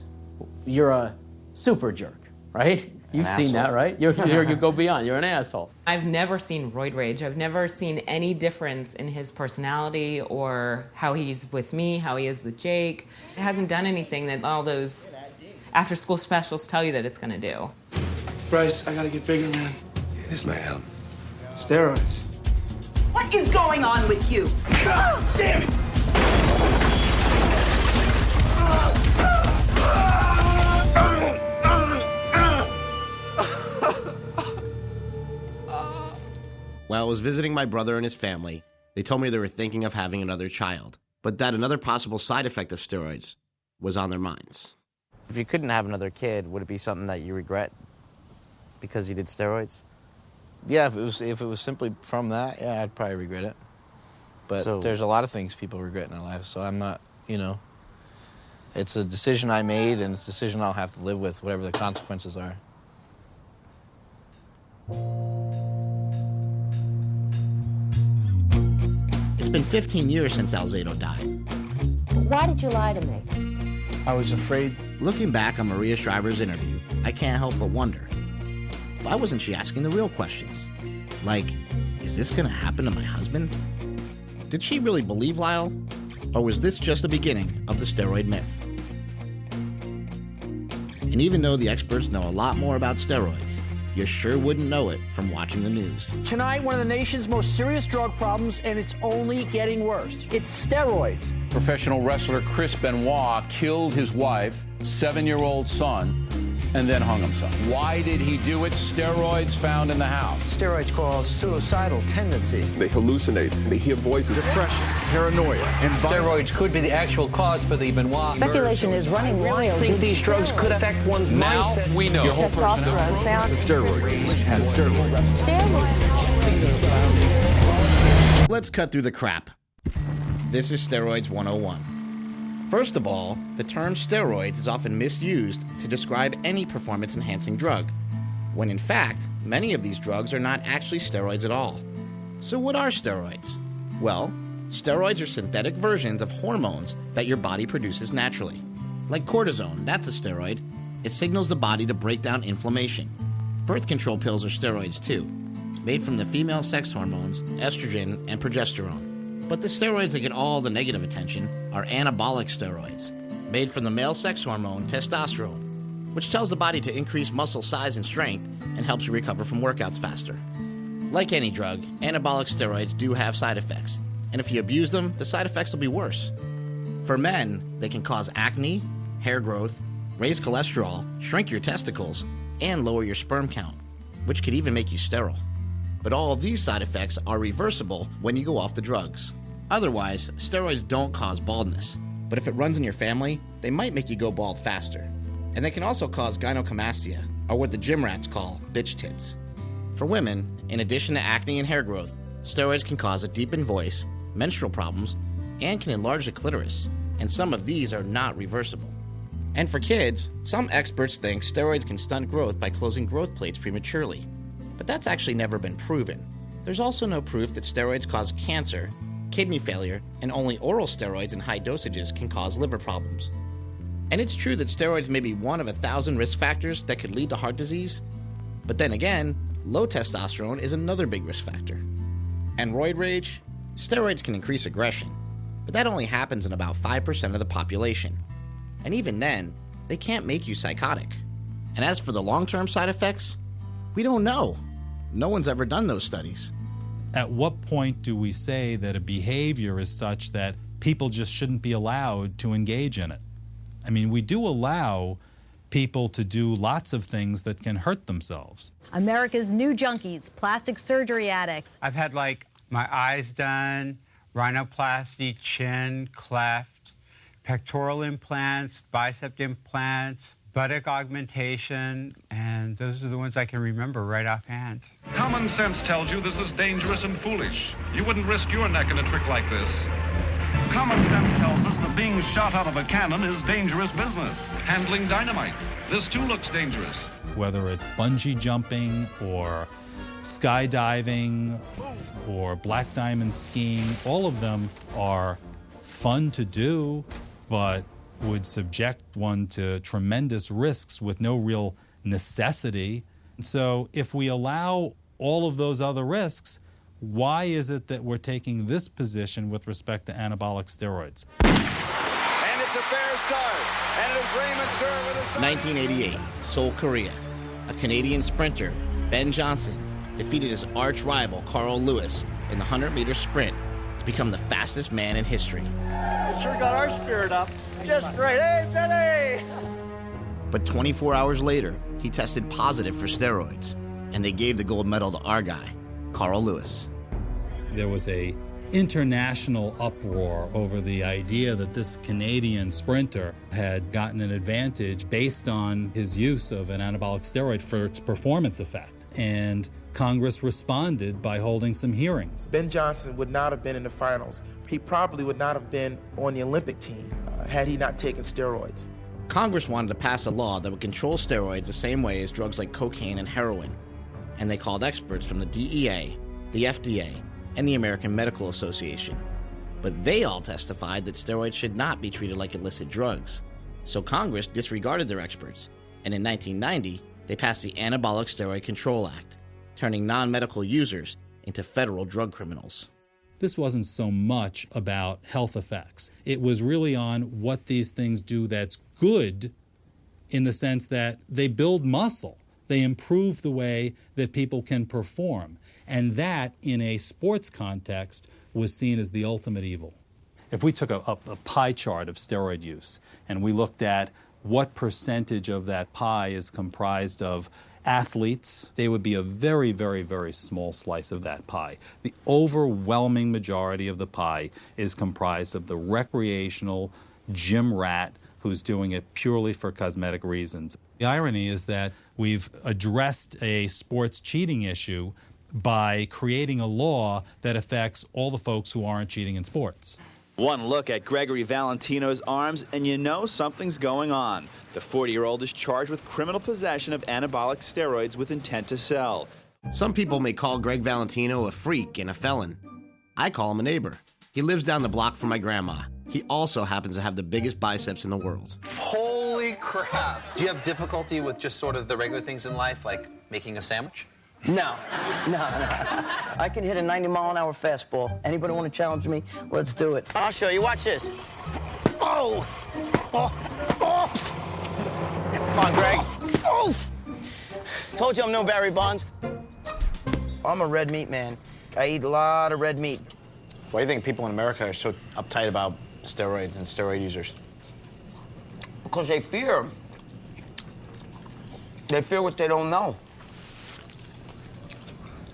you're a super jerk, right? You've seen that, right? You go beyond. You're an asshole. I've never seen roid rage. I've never seen any difference in his personality or how he's with me, how he is with Jake. It hasn't done anything that all those after-school specials tell you that it's going to do. Bryce, I got to get bigger, man. Yeah, this might help. Steroids. What is going on with you? Oh, damn it! While I was visiting my brother and his family, they told me they were thinking of having another child, but that another possible side effect of steroids was on their minds. If you couldn't have another kid, would it be something that you regret because you did steroids? Yeah, if it was simply from that, yeah, I'd probably regret it. But there's a lot of things people regret in their life, so I'm not, you know, it's a decision I made, and it's a decision I'll have to live with, whatever the consequences are. It's been 15 years since Alzado died. Why did you lie to me? I was afraid. Looking back on Maria Shriver's interview, I can't help but wonder, why wasn't she asking the real questions? Like, is this gonna happen to my husband? Did she really believe Lyle? Or was this just the beginning of the steroid myth? And even though the experts know a lot more about steroids, you sure wouldn't know it from watching the news. Tonight, one of the nation's most serious drug problems, and it's only getting worse. It's steroids. Professional wrestler Chris Benoit killed his wife, 7-year-old son, and then hung himself. Why did he do it? Steroids found in the house. Steroids cause suicidal tendencies. They hallucinate. They hear voices. Depression, paranoia, and steroids could be the actual cause for the Benoit. Speculation is running wild. I think these drugs could affect one's mindset. Now we know. Testosterone found. The steroids had steroids. Let's cut through the crap. This is Steroids 101. First of all, the term steroids is often misused to describe any performance-enhancing drug, when in fact, many of these drugs are not actually steroids at all. So what are steroids? Well, steroids are synthetic versions of hormones that your body produces naturally. Like cortisone, that's a steroid. It signals the body to break down inflammation. Birth control pills are steroids too, made from the female sex hormones, estrogen and progesterone. But the steroids that get all the negative attention are anabolic steroids, made from the male sex hormone testosterone, which tells the body to increase muscle size and strength and helps you recover from workouts faster. Like any drug, anabolic steroids do have side effects, and if you abuse them, the side effects will be worse. For men, they can cause acne, hair growth, raise cholesterol, shrink your testicles, and lower your sperm count, which could even make you sterile. But all of these side effects are reversible when you go off the drugs. Otherwise, steroids don't cause baldness, but if it runs in your family, they might make you go bald faster. And they can also cause gynecomastia, or what the gym rats call bitch tits. For women, in addition to acne and hair growth, steroids can cause a deepened voice, menstrual problems, and can enlarge the clitoris, and some of these are not reversible. And for kids, some experts think steroids can stunt growth by closing growth plates prematurely, but that's actually never been proven. There's also no proof that steroids cause cancer, kidney failure, and only oral steroids in high dosages can cause liver problems. And it's true that steroids may be one of 1,000 risk factors that could lead to heart disease, but then again, low testosterone is another big risk factor. And roid rage? Steroids can increase aggression, but that only happens in about 5% of the population. And even then, they can't make you psychotic. And as for the long-term side effects, we don't know. No one's ever done those studies. At what point do we say that a behavior is such that people just shouldn't be allowed to engage in it? I mean, we do allow people to do lots of things that can hurt themselves. America's new junkies, plastic surgery addicts. I've had like my eyes done, rhinoplasty, chin, cleft, pectoral implants, bicep implants, buttock augmentation, and those are the ones I can remember right offhand. Common sense tells you this is dangerous and foolish. You wouldn't risk your neck in a trick like this. Common sense tells us that being shot out of a cannon is dangerous business. Handling dynamite, this too looks dangerous. Whether it's bungee jumping or skydiving or black diamond skiing, all of them are fun to do, but would subject one to tremendous risks with no real necessity. So if we allow all of those other risks, why is it that we're taking this position with respect to anabolic steroids? And it's a fair start. And it is Raymond Durr with his 1988, Seoul, Korea. A Canadian sprinter, Ben Johnson, defeated his arch rival, Carl Lewis, in the 100-meter sprint to become the fastest man in history. Sure got our spirit up. Just great. Hey, Benny! But 24 hours later, he tested positive for steroids, and they gave the gold medal to our guy, Carl Lewis. There was a international uproar over the idea that this Canadian sprinter had gotten an advantage based on his use of an anabolic steroid for its performance effect. And Congress responded by holding some hearings. Ben Johnson would not have been in the finals. He probably would not have been on the Olympic team had he not taken steroids. Congress wanted to pass a law that would control steroids the same way as drugs like cocaine and heroin. And they called experts from the DEA, the FDA, and the American Medical Association. But they all testified that steroids should not be treated like illicit drugs. So Congress disregarded their experts, and in 1990, they passed the Anabolic Steroid Control Act, turning non-medical users into federal drug criminals. This wasn't so much about health effects. It was really on what these things do that's good in the sense that they build muscle. They improve the way that people can perform. And that, in a sports context, was seen as the ultimate evil. If we took a pie chart of steroid use and we looked at what percentage of that pie is comprised of athletes, they would be a very, very, very small slice of that pie. The overwhelming majority of the pie is comprised of the recreational gym rat who's doing it purely for cosmetic reasons. The irony is that we've addressed a sports cheating issue by creating a law that affects all the folks who aren't cheating in sports. One look at Gregory Valentino's arms, and you know something's going on. The 40-year-old is charged with criminal possession of anabolic steroids with intent to sell. Some people may call Greg Valentino a freak and a felon. I call him a neighbor. He lives down the block from my grandma. He also happens to have the biggest biceps in the world. Holy crap. Do you have difficulty with just sort of the regular things in life, like making a sandwich? No. I can hit a 90-mile-an-hour fastball. Anybody want to challenge me? Let's do it. I'll show you. Watch this. Oh! Come on, Greg. Oh! Told you I'm no Barry Bonds. I'm a red meat man. I eat a lot of red meat. Why do you think people in America are so uptight about steroids and steroid users? Because they fear. They fear what they don't know.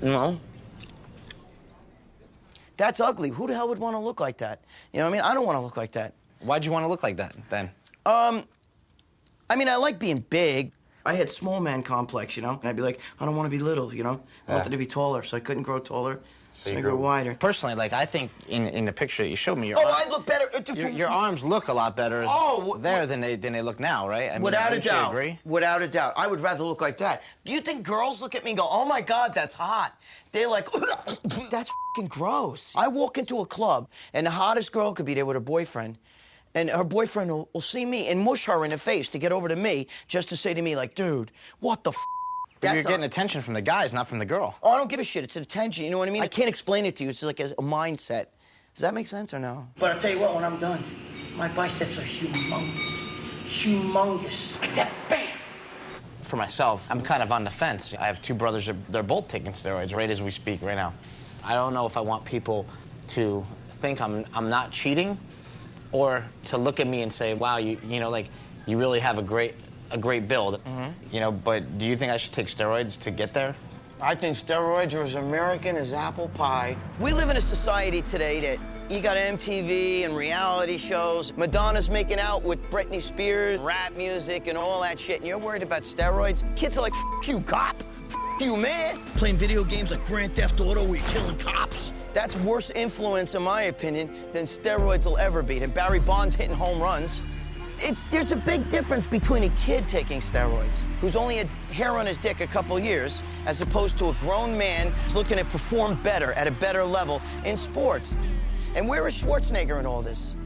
You know? That's ugly. Who the hell would want to look like that? You know what I mean? I don't want to look like that. Why'd you want to look like that, then? I mean, I like being big. I had small man complex, you know? And I'd be like, I don't want to be little, you know? I wanted to be taller, so I couldn't grow taller. So I grew wider. Personally, like, I think in the picture you showed me, your I look better. Your arms look a lot better there than they look now, right? I mean, without a doubt. Agree? Without a doubt. I would rather look like that. Do you think girls look at me and go, oh my God, that's hot? They're like, that's fucking gross. I walk into a club and the hottest girl could be there with her boyfriend. And her boyfriend will see me and mush her in the face to get over to me just to say to me, like, dude, what the f***? You're getting attention from the guys, not from the girl. Oh, I don't give a shit. It's attention, you know what I mean? I can't explain it to you. It's like a mindset. Does that make sense or no? But I'll tell you what, when I'm done, my biceps are humongous. Humongous. Like that, bam! For myself, I'm kind of on the fence. I have two brothers, they're both taking steroids right as we speak right now. I don't know if I want people to think I'm not cheating, or to look at me and say, wow, you know, like, you really have a great build, you know, but do you think I should take steroids to get there? I think steroids are as American as apple pie. We live in a society today that you got MTV and reality shows. Madonna's making out with Britney Spears, rap music and all that shit, and you're worried about steroids? Kids are like, F you, cop. F you, man. Playing video games like Grand Theft Auto where you're killing cops. That's worse influence, in my opinion, than steroids will ever be, than Barry Bonds hitting home runs. There's a big difference between a kid taking steroids, who's only had hair on his dick a couple years, as opposed to a grown man looking to perform better at a better level in sports. And where is Schwarzenegger in all this?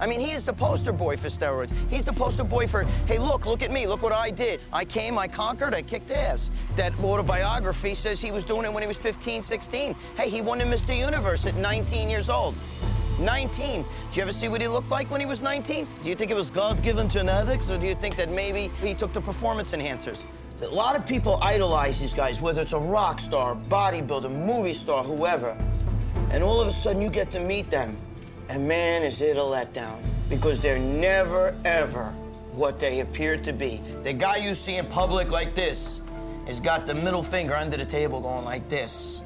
I mean, he is the poster boy for steroids. He's the poster boy for, hey, look at me, look what I did. I came, I conquered, I kicked ass. That autobiography says he was doing it when he was 15, 16. Hey, he won the Mr. Universe at 19 years old. 19. Did you ever see what he looked like when he was 19? Do you think it was God-given genetics, or do you think that maybe he took the performance enhancers? A lot of people idolize these guys, whether it's a rock star, bodybuilder, movie star, whoever. And all of a sudden you get to meet them. And man, is it a letdown. Because they're never, ever what they appear to be. The guy you see in public like this has got the middle finger under the table going like this.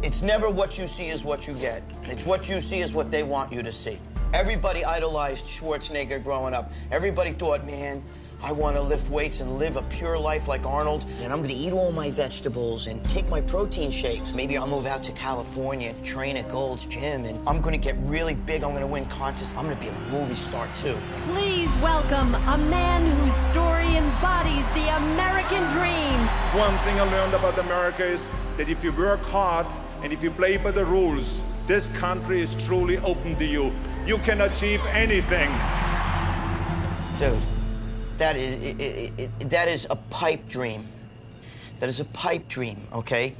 It's never what you see is what you get. It's what you see is what they want you to see. Everybody idolized Schwarzenegger growing up. Everybody thought, man, I want to lift weights and live a pure life like Arnold, and I'm going to eat all my vegetables and take my protein shakes. Maybe I'll move out to California, train at Gold's Gym, and I'm going to get really big. I'm going to win contests. I'm going to be a movie star, too. Please welcome a man whose story embodies the American dream. One thing I learned about America is that if you work hard and if you play by the rules, this country is truly open to you. You can achieve anything. Dude. That is a pipe dream. That is a pipe dream, okay?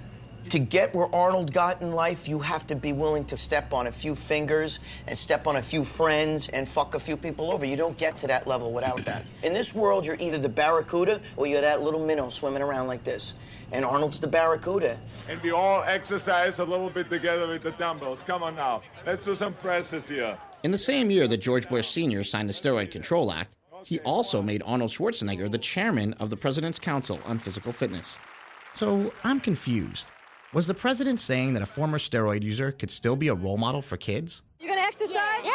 To get where Arnold got in life, you have to be willing to step on a few fingers and step on a few friends and fuck a few people over. You don't get to that level without that. In this world, you're either the Barracuda or you're that little minnow swimming around like this. And Arnold's the Barracuda. And we all exercise a little bit together with the dumbbells. Come on now, let's do some presses here. In the same year that George Bush Sr. signed the Steroid Control Act, he also made Arnold Schwarzenegger the chairman of the President's Council on Physical Fitness. So I'm confused. Was the president saying that a former steroid user could still be a role model for kids? You gonna exercise? Yeah!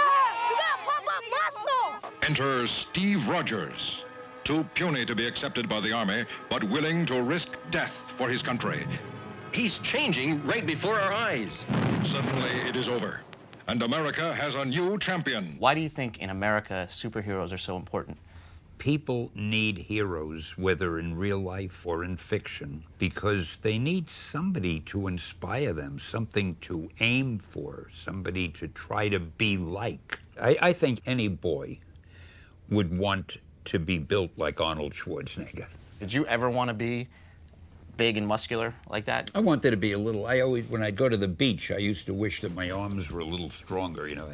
You gotta pump up muscle! Enter Steve Rogers. Too puny to be accepted by the Army, but willing to risk death for his country. He's changing right before our eyes. Suddenly it is over. And America has a new champion. Why do you think in America superheroes are so important? People need heroes, whether in real life or in fiction, because they need somebody to inspire them, something to aim for, somebody to try to be like. I think any boy would want to be built like Arnold Schwarzenegger. Did you ever want to be big and muscular like that? I wanted to be a little, when I'd go to the beach, I used to wish that my arms were a little stronger, you know.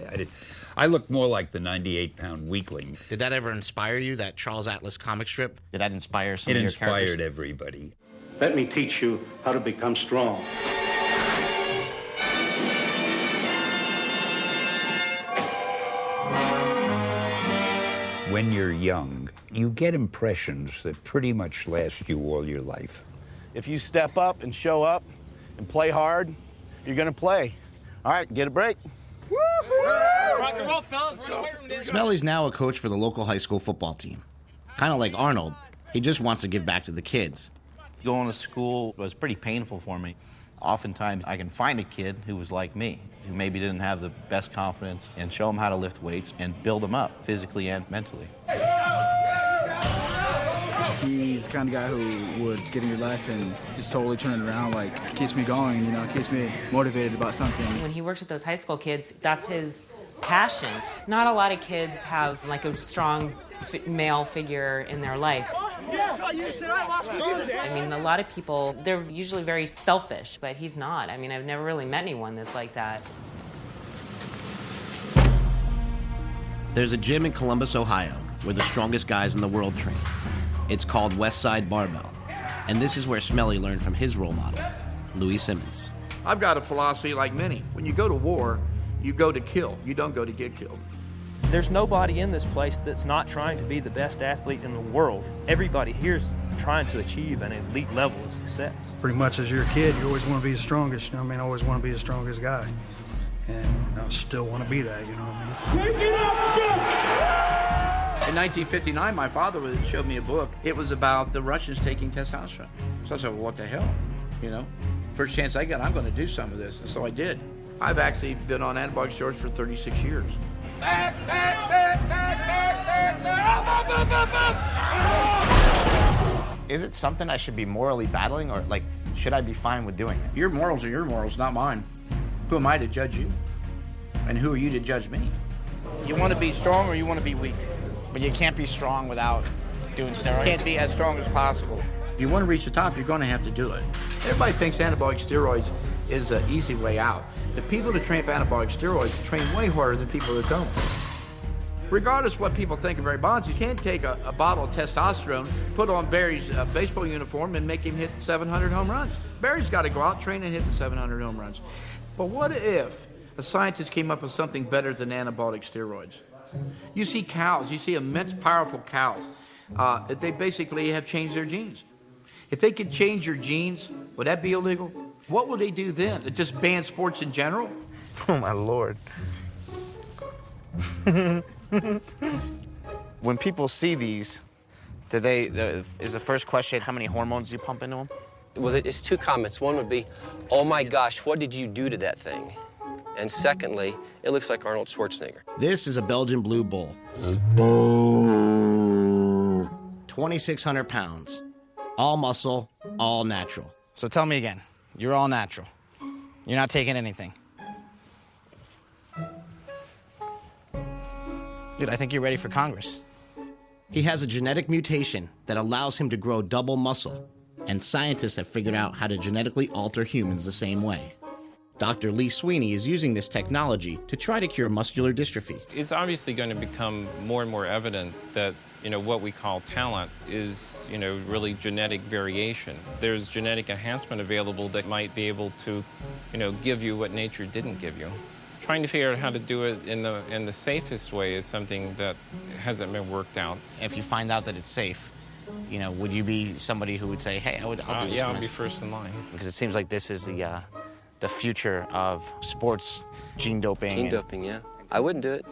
I looked more like the 98-pound weakling. Did that ever inspire you, that Charles Atlas comic strip? Did that inspire some of your characters? It inspired everybody. Let me teach you how to become strong. When you're young, you get impressions that pretty much last you all your life. If you step up and show up and play hard, you're going to play. All right, get a break. Rock and roll, fellas. We're in the weight room. Smelly's now a coach for the local high school football team. Kind of like Arnold, he just wants to give back to the kids. Going to school was pretty painful for me. Oftentimes, I can find a kid who was like me, who maybe didn't have the best confidence, and show them how to lift weights and build them up physically and mentally. He's the kind of guy who would get in your life and just totally turn it around, like, keeps me going, you know, keeps me motivated about something. When he works with those high school kids, that's his passion. Not a lot of kids have, like, a strong male figure in their life. I mean, a lot of people, they're usually very selfish, but he's not. I mean, I've never really met anyone that's like that. There's a gym in Columbus, Ohio, where the strongest guys in the world train. It's called Westside Barbell, and this is where Smelly learned from his role model, Louis Simmons. I've got a philosophy like many. When you go to war, you go to kill. You don't go to get killed. There's nobody in this place that's not trying to be the best athlete in the world. Everybody here's trying to achieve an elite level of success. Pretty much as you're a kid, you always want to be the strongest, you know what I mean? I always want to be the strongest guy. And I still want to be that, you know what I mean? Take it up, in 1959, my father showed me a book. It was about the Russians taking testosterone. So I said, well, what the hell? You know, first chance I got, I'm going to do some of this. And so I did. I've actually been on anabolic steroids for 36 years. Is it something I should be morally battling, or, like, should I be fine with doing it? Your morals are your morals, not mine. Who am I to judge you? And who are you to judge me? You want to be strong or you want to be weak? But you can't be strong without doing steroids? You can't be as strong as possible. If you want to reach the top, you're going to have to do it. Everybody thinks anabolic steroids is an easy way out. The people that train for anabolic steroids train way harder than people that don't. Regardless of what people think of Barry Bonds, you can't take a bottle of testosterone, put on Barry's baseball uniform, and make him hit 700 home runs. Barry's got to go out, train, and hit the 700 home runs. But what if a scientist came up with something better than anabolic steroids? You see cows, you see immense, powerful cows. They basically have changed their genes. If they could change your genes, would that be illegal? What would they do then? Just ban sports in general? Oh, my Lord. When people see these, is the first question, how many hormones do you pump into them? Well, it's two comments. One would be, oh my gosh, what did you do to that thing? And secondly, it looks like Arnold Schwarzenegger. This is a Belgian Blue Bull. 2,600 pounds. All muscle, all natural. So tell me again, you're all natural. You're not taking anything. Dude, I think you're ready for Congress. He has a genetic mutation that allows him to grow double muscle, and scientists have figured out how to genetically alter humans the same way. Dr. Lee Sweeney is using this technology to try to cure muscular dystrophy. It's obviously going to become more and more evident that, what we call talent is, really genetic variation. There's genetic enhancement available that might be able to, give you what nature didn't give you. Trying to figure out how to do it in the safest way is something that hasn't been worked out. If you find out that it's safe, would you be somebody who would say, hey, I'll do this? Yeah, I'll be first in line. Because it seems like this is the future of sports, gene doping. Gene doping, yeah. I wouldn't do it.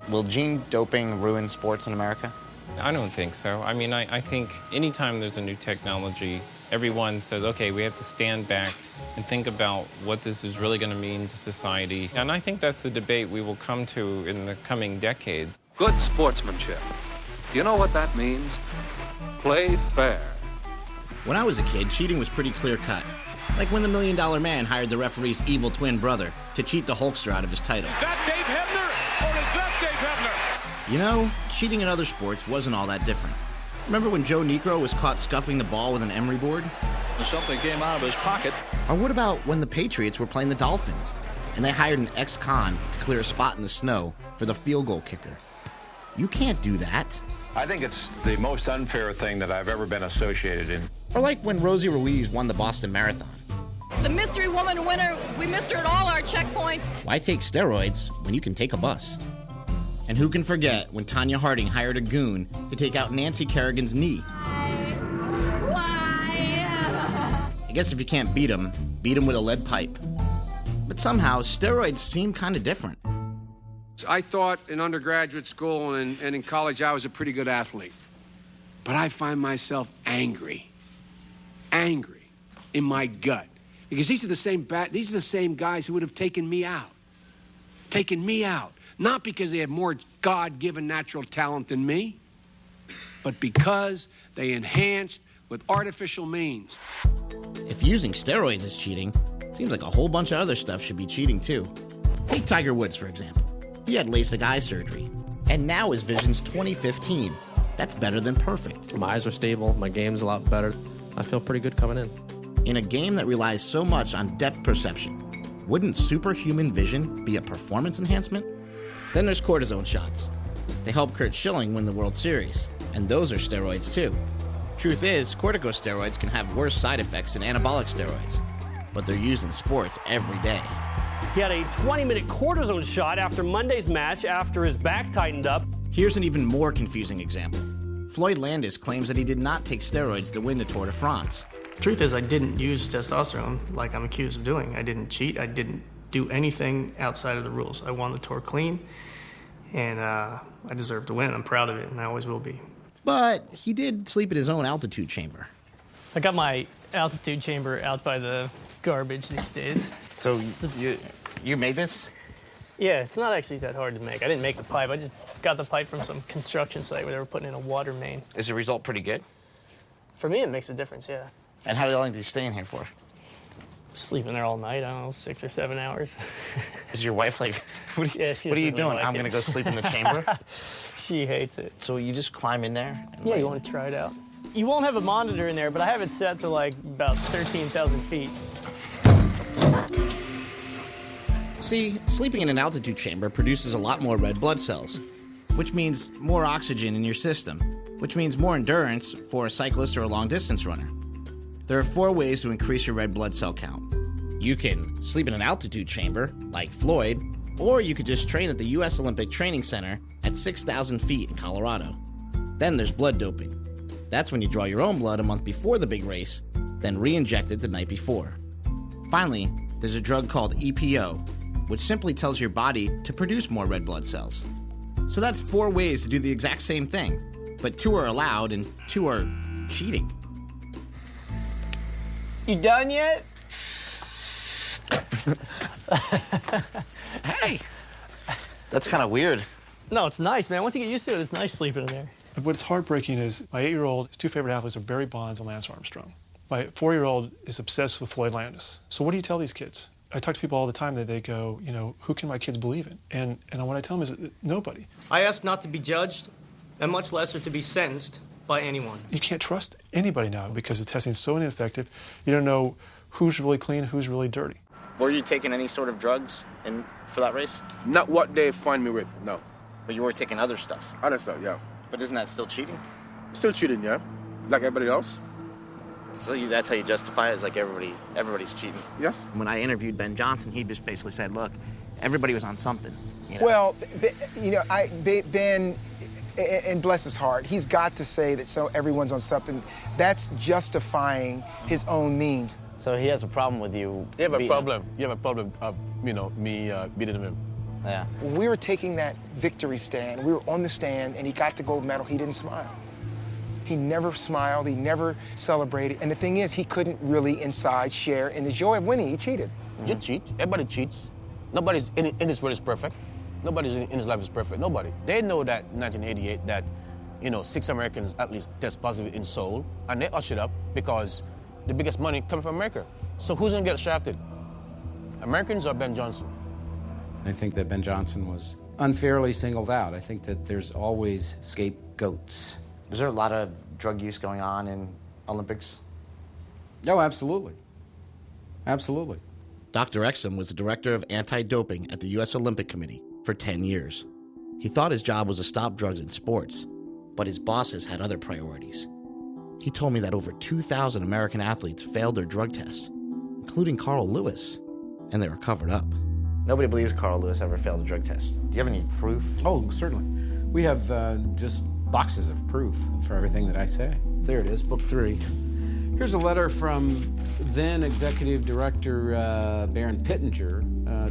Will gene doping ruin sports in America? I don't think so. I mean, I think anytime there's a new technology, everyone says, okay, we have to stand back and think about what this is really going to mean to society. And I think that's the debate we will come to in the coming decades. Good sportsmanship. Do you know what that means? Play fair. When I was a kid, cheating was pretty clear-cut. Like when the $1 Million Man hired the referee's evil twin brother to cheat the Hulkster out of his title. Is that Dave Hebner or is that Dave Hebner? Cheating in other sports wasn't all that different. Remember when Joe Niekro was caught scuffing the ball with an emery board? Something came out of his pocket. Or what about when the Patriots were playing the Dolphins and they hired an ex-con to clear a spot in the snow for the field goal kicker? You can't do that. I think it's the most unfair thing that I've ever been associated in. Or like when Rosie Ruiz won the Boston Marathon. The mystery woman winner, we missed her at all our checkpoints. Why take steroids when you can take a bus? And who can forget when Tanya Harding hired a goon to take out Nancy Kerrigan's knee? Why? I guess if you can't beat him with a lead pipe. But somehow, steroids seem kind of different. I thought in undergraduate school and in college I was a pretty good athlete. But I find myself angry in my gut. Because these are the same guys who would have taken me out. Not because they had more God-given natural talent than me, but because they enhanced with artificial means. If using steroids is cheating, seems like a whole bunch of other stuff should be cheating too. Take Tiger Woods, for example. He had LASIK eye surgery, and now his vision's 20/15. That's better than perfect. My eyes are stable, my game's a lot better. I feel pretty good coming in. In a game that relies so much on depth perception, wouldn't superhuman vision be a performance enhancement? Then there's cortisone shots. They helped Kurt Schilling win the World Series, and those are steroids too. Truth is, corticosteroids can have worse side effects than anabolic steroids, but they're used in sports every day. He had a 20-minute cortisone shot after Monday's match after his back tightened up. Here's an even more confusing example. Floyd Landis claims that he did not take steroids to win the Tour de France. Truth is, I didn't use testosterone like I'm accused of doing. I didn't cheat. I didn't do anything outside of the rules. I won the Tour clean, and I deserve to win. I'm proud of it, and I always will be. But he did sleep in his own altitude chamber. I got my altitude chamber out by the garbage these days. So you made this? Yeah, it's not actually that hard to make. I didn't make the pipe. I just got the pipe from some construction site where they were putting in a water main. Is the result pretty good? For me, it makes a difference, yeah. And how long do you stay in here for? Sleeping there all night, I don't know, 6 or 7 hours. Is your wife like, what are you really doing? like I'm going to go sleep in the chamber? She hates it. So you just climb in there? Yeah, you want to try it out? You won't have a monitor in there, but I have it set to like about 13,000 feet. See, sleeping in an altitude chamber produces a lot more red blood cells, which means more oxygen in your system, which means more endurance for a cyclist or a long-distance runner. There are 4 ways to increase your red blood cell count. You can sleep in an altitude chamber, like Floyd, or you could just train at the U.S. Olympic Training Center at 6,000 feet in Colorado. Then there's blood doping. That's when you draw your own blood a month before the big race, then re-inject it the night before. Finally, there's a drug called EPO, which simply tells your body to produce more red blood cells. So that's 4 ways to do the exact same thing, but 2 are allowed and 2 are cheating. You done yet? Hey, that's kind of weird. No, it's nice, man. Once you get used to it, it's nice sleeping in there. What's heartbreaking is my 8-year-old, his 2 favorite athletes are Barry Bonds and Lance Armstrong. My 4-year-old is obsessed with Floyd Landis. So what do you tell these kids? I talk to people all the time that they go, who can my kids believe in? And what I tell them is that nobody. I ask not to be judged, and much less to be sentenced by anyone. You can't trust anybody now because the testing is so ineffective. You don't know who's really clean, who's really dirty. Were you taking any sort of drugs for that race? Not what they find me with, no. But you were taking other stuff? Other stuff, yeah. But isn't that still cheating? Still cheating, yeah. Like everybody else. So that's how you justify it, is like everybody's cheating? Yes. When I interviewed Ben Johnson, he just basically said, look, everybody was on something. Well, Ben, and bless his heart, he's got to say that so everyone's on something. That's justifying his own means. So he has a problem with you. You have a problem. You have a problem of, me beating him. Yeah. When we were taking that victory stand, we were on the stand, and he got the gold medal, he didn't smile. He never smiled, he never celebrated, and the thing is, he couldn't really inside share in the joy of winning. He cheated. You cheat. Everybody cheats. Nobody's in this world is perfect. Nobody in his life is perfect. Nobody. They know that in 1988 that, 6 Americans at least test positive in Seoul, and they ushered up because the biggest money comes from America. So who's gonna get shafted? Americans or Ben Johnson? I think that Ben Johnson was unfairly singled out. I think that there's always scapegoats. Is there a lot of drug use going on in Olympics? Oh, absolutely. Absolutely. Dr. Exum was the director of anti-doping at the U.S. Olympic Committee for 10 years. He thought his job was to stop drugs in sports, but his bosses had other priorities. He told me that over 2,000 American athletes failed their drug tests, including Carl Lewis, and they were covered up. Nobody believes Carl Lewis ever failed a drug test. Do you have any proof? Oh, certainly. We have just boxes of proof for everything that I say. There it is, book 3. Here's a letter from then Executive Director Baron Pittenger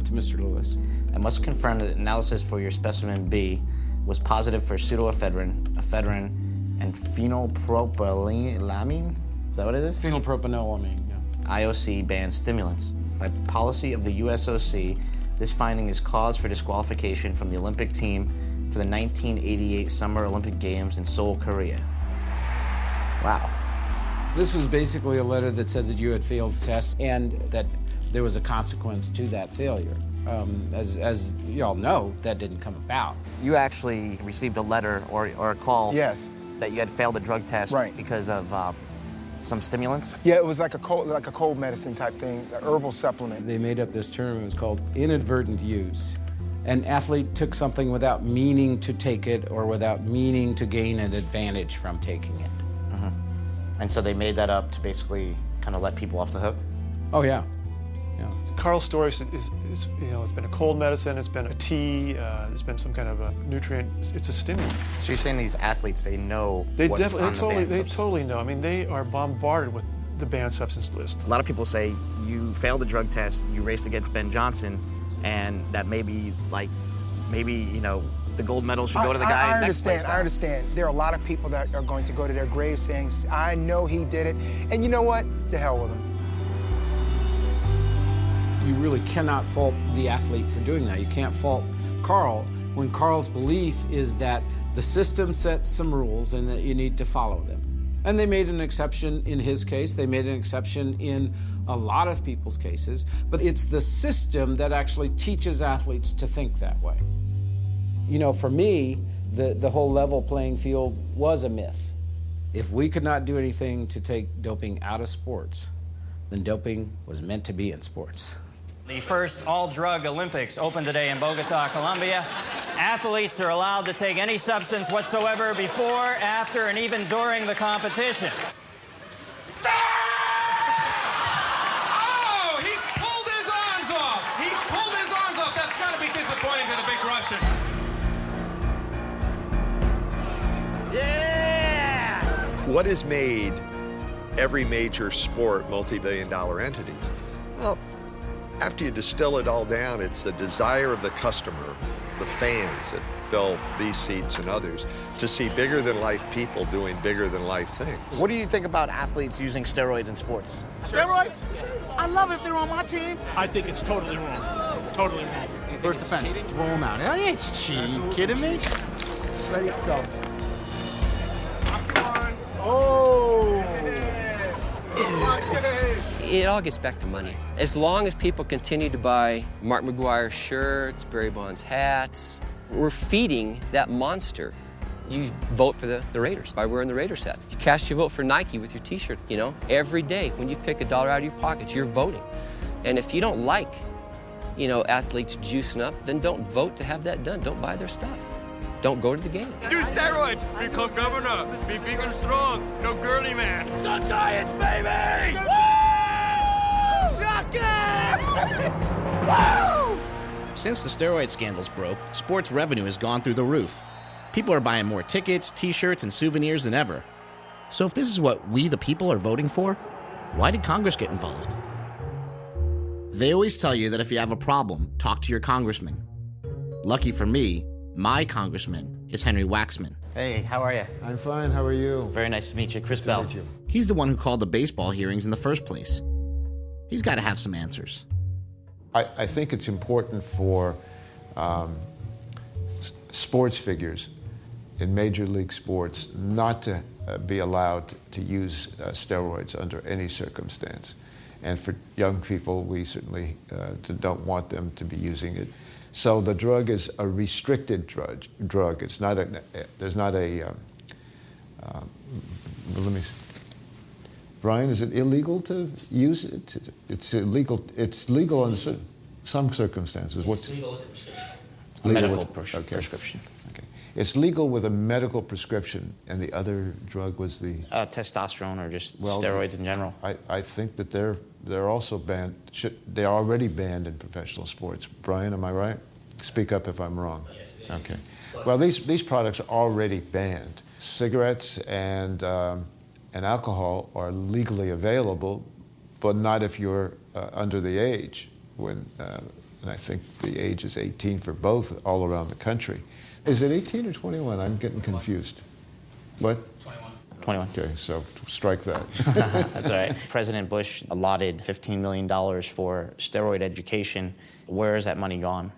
to Mr. Lewis. I must confirm that analysis for your specimen B was positive for pseudoephedrine, ephedrine, and phenylpropylamine. Is that what it is? Phenylpropanolamine, yeah. IOC banned stimulants. By policy of the USOC, this finding is cause for disqualification from the Olympic team for the 1988 Summer Olympic Games in Seoul, Korea. Wow. This was basically a letter that said that you had failed the test and that there was a consequence to that failure. As you all know, that didn't come about. You actually received a letter or a call Yes. that you had failed a drug test because of some stimulants? Yeah, it was like a cold medicine type thing, an herbal supplement. They made up this term. It was called inadvertent use. An athlete took something without meaning to take it or without meaning to gain an advantage from taking it. And so they made that up to basically kind of let people off the hook? Oh, yeah. Carl's story is, you know, it's been a cold medicine, it's been a tea, there's been some kind of a nutrient. It's a stimulant. So you're saying these athletes, they know what's on the banned substance? They totally know. I mean, they are bombarded with the banned substance list. A lot of people say you failed the drug test, you raced against Ben Johnson, and that maybe, you know, the gold medal should go to the guy next place. I understand. There are a lot of people that are going to go to their grave saying, I know he did it. And you know what? The hell with him. You really cannot fault the athlete for doing that. You can't fault Carl when Carl's belief is that the system sets some rules and that you need to follow them. And they made an exception in his case. They made an exception in a lot of people's cases. But it's the system that actually teaches athletes to think that way. You know, for me, the whole level playing field was a myth. If we could not do anything to take doping out of sports, then doping was meant to be in sports. The first all-drug Olympics opened today in Bogota, Colombia. Athletes are allowed to take any substance whatsoever before, after, and even during the competition. Oh, he's pulled his arms off. He's pulled his arms off. That's got to be disappointing to the big Russian. Yeah! What has made every major sport multi-billion-dollar entities? Well, after you distill it all down, it's the desire of the customer, the fans that fill these seats and others, to see bigger-than-life people doing bigger-than-life things. What do you think about athletes using steroids in sports? Steroids? I love it if they're on my team. I think it's totally wrong. Totally wrong. First offense, throw them out. I ain't cheating. You kidding me? Ready, go. Oh! It all gets back to money. As long as people continue to buy Mark McGuire shirts, Barry Bonds hats, we're feeding that monster. You vote for the Raiders by wearing the Raiders hat. You cast your vote for Nike with your t-shirt, you know. Every day when you pick $1 out of your pocket, you're voting. And if you don't like, you know, athletes juicing up, then don't vote to have that done. Don't buy their stuff. Don't go to the game. Do steroids. Become governor. Be big and strong. No girly man. The Giants, baby! Woo! Woo! Since the steroid scandals broke, sports revenue has gone through the roof. People are buying more tickets, t-shirts, and souvenirs than ever. So if this is what we the people are voting for, why did Congress get involved? They always tell you that if you have a problem, talk to your congressman. Lucky for me, my congressman is Henry Waxman. Hey, how are you? I'm fine. How are you? Very nice to meet you. Chris Bell. He's the one who called the baseball hearings in the first place. He's got to have some answers. I think it's important for sports figures in major league sports not to be allowed to use steroids under any circumstance. And for young people, we certainly don't want them to be using it. So the drug is a restricted drug. It's not a, there's not a, let me see. Brian, is it illegal to use it? It's illegal. It's legal in some circumstances. It's legal with a prescription. Medical prescription. Okay. It's legal with a medical prescription, and the other drug was the testosterone or just steroids in general. I think that they're also banned. They're already banned in professional sports. Brian, am I right? Speak up if I'm wrong. Yes. Okay. Well, these products are already banned. Cigarettes and alcohol are legally available, but not if you're under the age, and I think the age is 18 for both all around the country. Is it 18 or 21? I'm getting confused. What? 21. Okay, so strike that. That's all right. President Bush allotted $15 million for steroid education. Where is that money gone?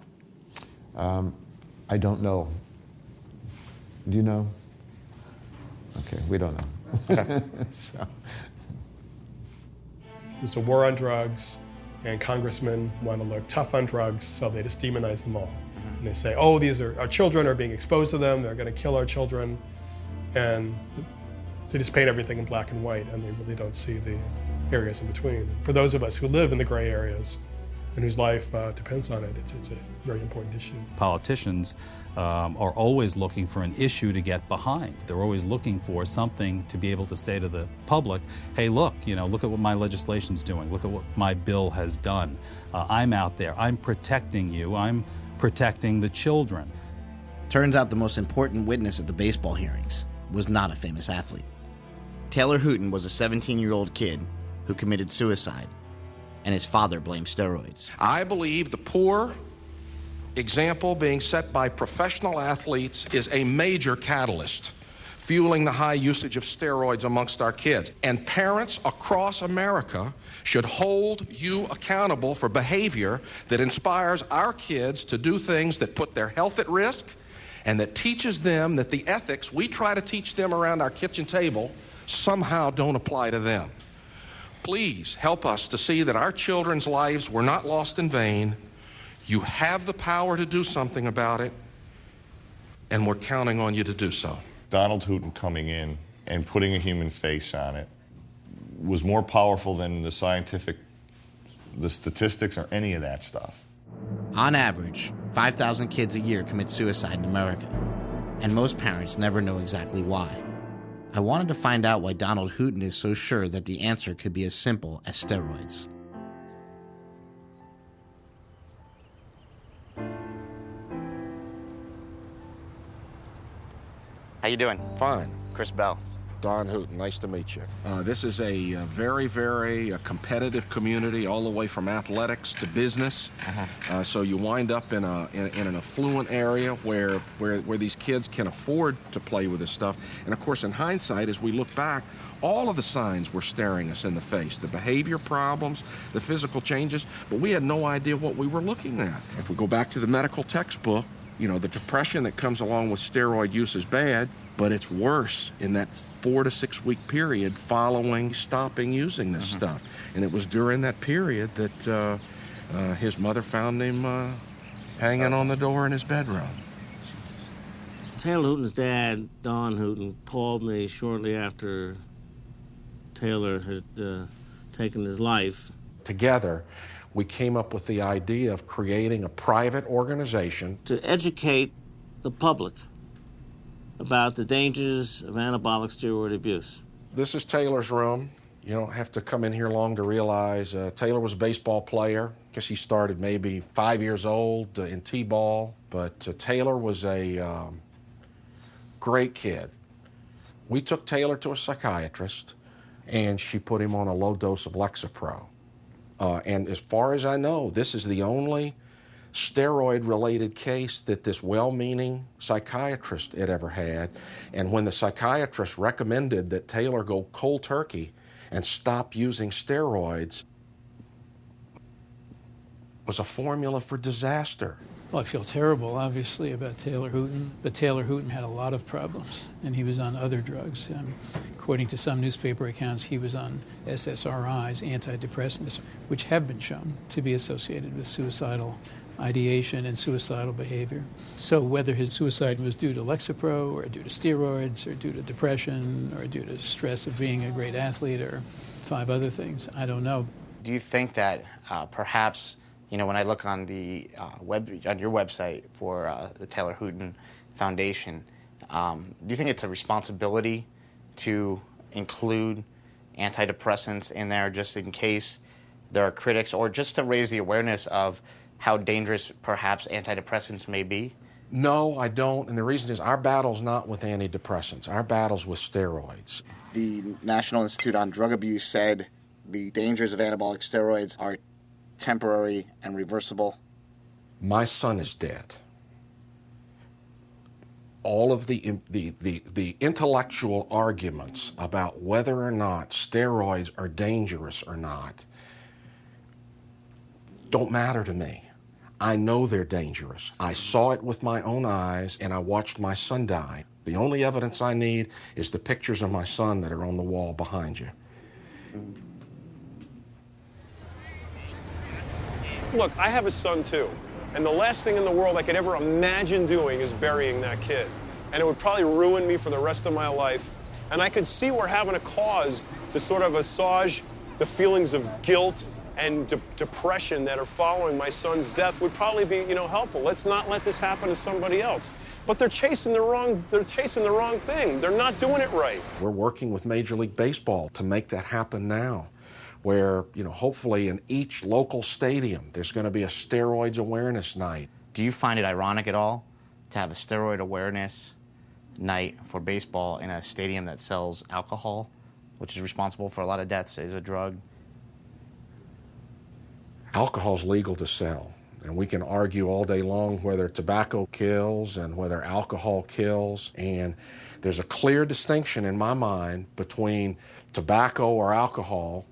I don't know. Do you know? Okay, we don't know. Okay. So. There's a war on drugs, and congressmen want to look tough on drugs, so they just demonize them all. And they say, oh, these are our children are being exposed to them, they're going to kill our children, and they just paint everything in black and white, and they really don't see the areas in between. For those of us who live in the gray areas and whose life depends on it, it's a very important issue. Politicians are always looking for an issue to get behind. They're always looking for something to be able to say to the public, hey, look at what my legislation's doing. Look at what my bill has done. I'm out there. I'm protecting you. I'm protecting the children. Turns out the most important witness at the baseball hearings was not a famous athlete. Taylor Hooton was a 17-year-old kid who committed suicide, and his father blamed steroids. I believe the poor example being set by professional athletes is a major catalyst, fueling the high usage of steroids amongst our kids. And parents across America should hold you accountable for behavior that inspires our kids to do things that put their health at risk and that teaches them that the ethics we try to teach them around our kitchen table somehow don't apply to them. Please help us to see that our children's lives were not lost in vain. You have the power to do something about it, and we're counting on you to do so. Donald Hooton coming in and putting a human face on it was more powerful than the statistics or any of that stuff. On average, 5,000 kids a year commit suicide in America, and most parents never know exactly why. I wanted to find out why Donald Hooton is so sure that the answer could be as simple as steroids. How you doing? Fine. Chris Bell. Don Hooton, nice to meet you. This is a very, very competitive community, all the way from athletics to business. So you wind up in an affluent area where these kids can afford to play with this stuff. And of course, in hindsight, as we look back, all of the signs were staring us in the face. The behavior problems, the physical changes, but we had no idea what we were looking at. If we go back to the medical textbook, the depression that comes along with steroid use is bad, but it's worse in that 4 to 6 week period following stopping using this stuff. And it was during that period that his mother found him hanging on the door in his bedroom. Taylor Hooton's dad, Don Hooton, called me shortly after Taylor had taken his life. Together, we came up with the idea of creating a private organization to educate the public about the dangers of anabolic steroid abuse. This is Taylor's room. You don't have to come in here long to realize Taylor was a baseball player. I guess he started maybe 5 years old in T-ball, but Taylor was a great kid. We took Taylor to a psychiatrist, and she put him on a low dose of Lexapro. And as far as I know, this is the only steroid-related case that this well-meaning psychiatrist had ever had. And when the psychiatrist recommended that Taylor go cold turkey and stop using steroids, was a formula for disaster. Well, I feel terrible, obviously, about Taylor Hooton, but Taylor Hooton had a lot of problems, and he was on other drugs. According to some newspaper accounts, he was on SSRIs, antidepressants, which have been shown to be associated with suicidal ideation and suicidal behavior. So whether his suicide was due to Lexapro or due to steroids or due to depression or due to stress of being a great athlete or 5 other things, I don't know. Do you think that perhaps, when I look on the on your website for the Taylor Hooton Foundation, do you think it's a responsibility to include antidepressants in there just in case there are critics, or just to raise the awareness of how dangerous perhaps antidepressants may be? No, I don't, and the reason is our battle's not with antidepressants. Our battle's with steroids. The National Institute on Drug Abuse said the dangers of anabolic steroids are temporary and reversible? My son is dead. All of the intellectual arguments about whether or not steroids are dangerous or not don't matter to me. I know they're dangerous. I saw it with my own eyes, and I watched my son die. The only evidence I need is the pictures of my son that are on the wall behind you. Look, I have a son too, and the last thing in the world I could ever imagine doing is burying that kid. And it would probably ruin me for the rest of my life. And I could see where having a cause to sort of assuage the feelings of guilt and depression that are following my son's death would probably be, helpful. Let's not let this happen to somebody else. But they're chasing the wrong thing. They're not doing it right. We're working with Major League Baseball to make that happen now, where, hopefully in each local stadium, there's going to be a steroids awareness night. Do you find it ironic at all to have a steroid awareness night for baseball in a stadium that sells alcohol, which is responsible for a lot of deaths as a drug? Alcohol's legal to sell, and we can argue all day long whether tobacco kills and whether alcohol kills, and there's a clear distinction in my mind between tobacco or alcohol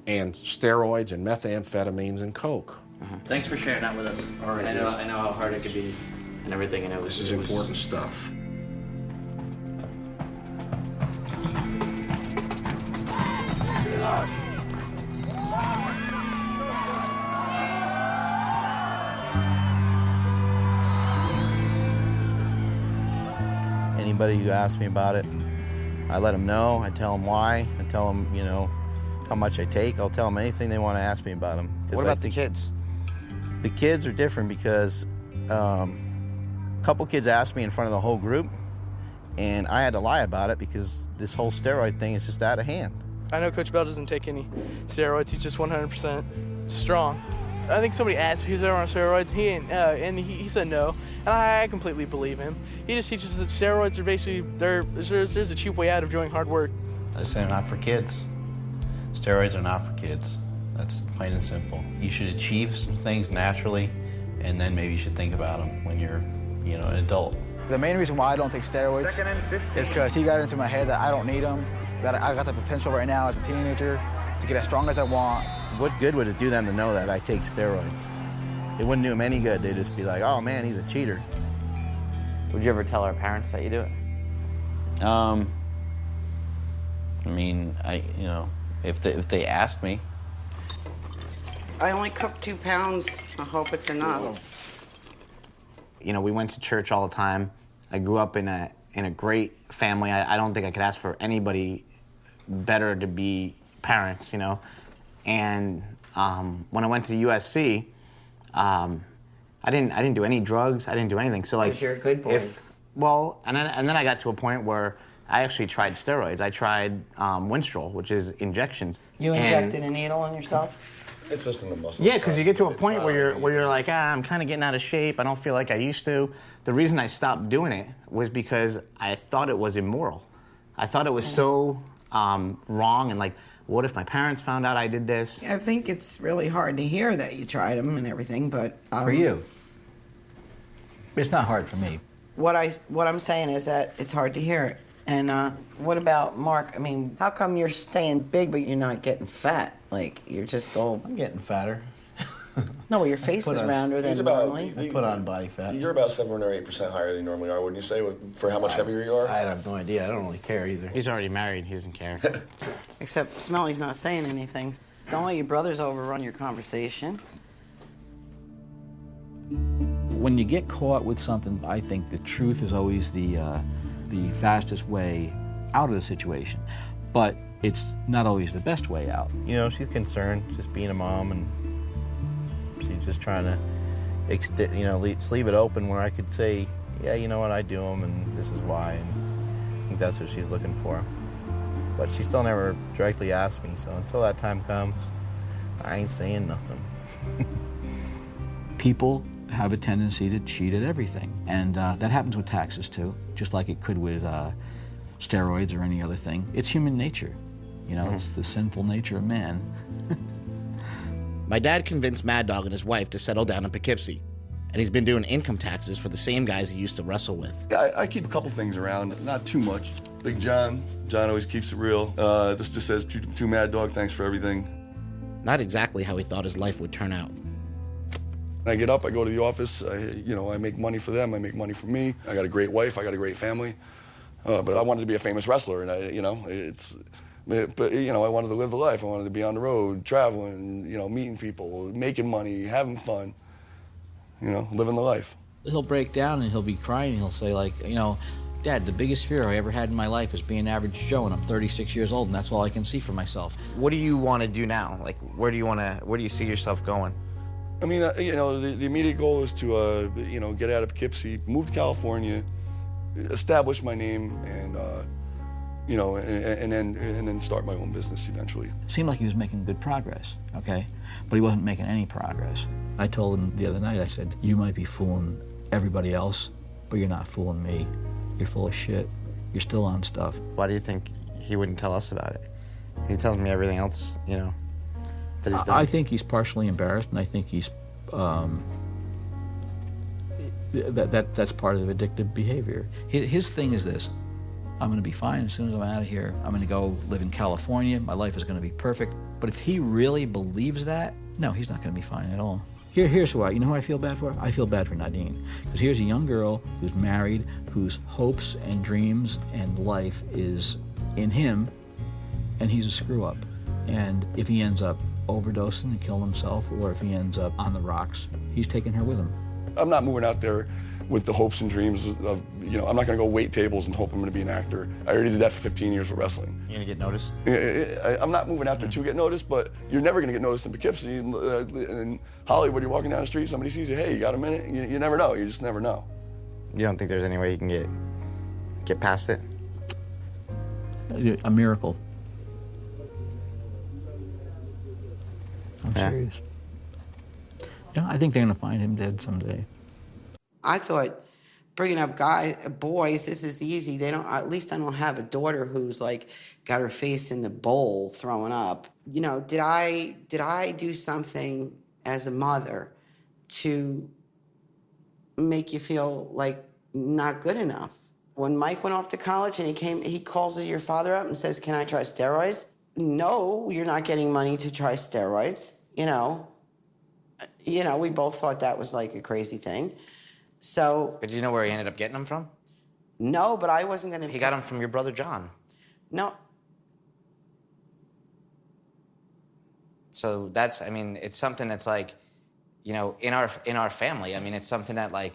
and steroids and methamphetamines and coke. Thanks for sharing that with us. All right, I know how hard it could be and everything, and this is important stuff. Anybody who asks me about it, I let them know. I tell them why. I tell them, how much I take. I'll tell them anything they want to ask me about them. What about the kids? The kids are different because a couple kids asked me in front of the whole group, and I had to lie about it because this whole steroid thing is just out of hand. I know Coach Bell doesn't take any steroids. He's just 100% strong. I think somebody asked if he was ever on steroids, and he said no, and I completely believe him. He just teaches that steroids are basically, there's a cheap way out of doing hard work. I say they're not for kids. Steroids are not for kids. That's plain and simple. You should achieve some things naturally, and then maybe you should think about them when you're, an adult. The main reason why I don't take steroids is because he got into my head that I don't need them, that I got the potential right now as a teenager to get as strong as I want. What good would it do them to know that I take steroids? It wouldn't do them any good. They'd just be like, oh man, he's a cheater. Would you ever tell our parents that you do it? If they ask me. I only cook 2 pounds. I hope it's enough. We went to church all the time. I grew up in a great family. I don't think I could ask for anybody better to be parents, And when I went to USC, I didn't do any drugs. I didn't do anything. So you're a good boy. And then I got to a point where I actually tried steroids. I tried Winstrol, which is injections. You injected a needle in yourself? It's just in the muscle. Yeah, because you get to a point where you're like, I'm kind of getting out of shape. I don't feel like I used to. The reason I stopped doing it was because I thought it was immoral. I thought it was so wrong and like, what if my parents found out I did this? I think it's really hard to hear that you tried them and everything, but... for you. It's not hard for me. What I'm saying is that it's hard to hear it. And what about Mark? How come you're staying big but you're not getting fat? Like, you're just all... I'm getting fatter. No, your face is rounder than normally. I put on body fat. You're about 7 or 8% higher than you normally are, wouldn't you say, for how much heavier you are? I have no idea. I don't really care either. He's already married. He doesn't care. Except Smelly's not saying anything. Don't let your brothers overrun your conversation. When you get caught with something, I think the truth is always the fastest way out of the situation. But it's not always the best way out. She's concerned, just being a mom, and she's just trying to, leave it open where I could say, yeah, you know what, I do them, and this is why, and I think that's what she's looking for. But she still never directly asked me, so until that time comes, I ain't saying nothing. People have a tendency to cheat at everything, and that happens with taxes too, just like it could with steroids or any other thing. It's human nature. It's the sinful nature of man My dad convinced Mad Dog and his wife to settle down in Poughkeepsie, and he's been doing income taxes for the same guys he used to wrestle with. I keep a couple things around, not too much. Big John always keeps it real. This just says, to Mad Dog, thanks for everything. Not exactly how he thought his life would turn out. I get up, I go to the office, I make money for them, I make money for me. I got a great wife, I got a great family. But I wanted to be a famous wrestler, and I wanted to live the life. I wanted to be on the road, traveling, meeting people, making money, having fun, living the life. He'll break down and he'll be crying and he'll say, like, Dad, the biggest fear I ever had in my life is being average Joe, and I'm 36 years old, and that's all I can see for myself. What do you want to do now? Like, where do you see yourself going? I mean, the immediate goal is to, get out of Poughkeepsie, move to California, establish my name, and then start my own business eventually. It seemed like he was making good progress, okay? But he wasn't making any progress. I told him the other night, I said, you might be fooling everybody else, but you're not fooling me. You're full of shit. You're still on stuff. Why do you think he wouldn't tell us about it? He tells me everything else, that he's done. I think he's partially embarrassed, and I think he's, that's part of the addictive behavior. His thing is this: I'm going to be fine as soon as I'm out of here. I'm going to go live in California. My life is going to be perfect. But if he really believes that, no, he's not going to be fine at all. Here's why. You know who I feel bad for? I feel bad for Nadine. Because here's a young girl who's married, whose hopes and dreams and life is in him, and he's a screw-up. And if he ends up overdosing and killing himself, or if he ends up on the rocks, he's taking her with him. I'm not moving out there with the hopes and dreams of, I'm not going to go wait tables and hope I'm going to be an actor. I already did that for 15 years for wrestling. You're going to get noticed? I'm not moving out there to get noticed, but you're never going to get noticed in Poughkeepsie. In Hollywood, you're walking down the street, somebody sees you, hey, you got a minute? You never know. You just never know. You don't think there's any way you can get past it? A miracle. I'm serious. Yeah, I think they're going to find him dead someday. I thought bringing up boys, this is easy. At least I don't have a daughter who's like got her face in the bowl throwing up. Did I do something as a mother to make you feel like not good enough? When Mike went off to college and he calls your father up and says, "Can I try steroids?" No, you're not getting money to try steroids. We both thought that was like a crazy thing. So. But do you know where he ended up getting them from? No, but I wasn't going to. He got them from your brother John. No. So it's something that's like, in our family. It's something that like,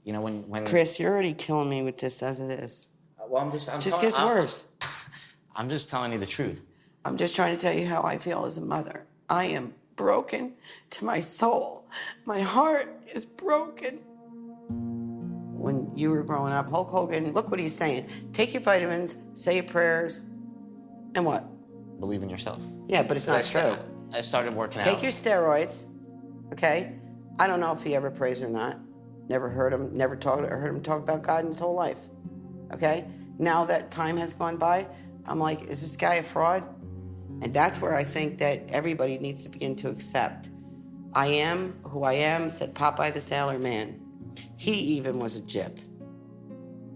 when. Chris, you're already killing me with this as it is. Well, it just gets worse. I'm just telling you the truth. I'm just trying to tell you how I feel as a mother. I am broken to my soul. My heart is broken. When you were growing up, Hulk Hogan, look what he's saying. Take your vitamins, say your prayers, and what? Believe in yourself. Yeah, but it's not true. I started working out. Take your steroids, okay? I don't know if he ever prays or not. Never heard him talk about God in his whole life, okay? Now that time has gone by, I'm like, is this guy a fraud? And that's where I think that everybody needs to begin to accept. I am who I am, said Popeye the Sailor Man. He even was a gyp.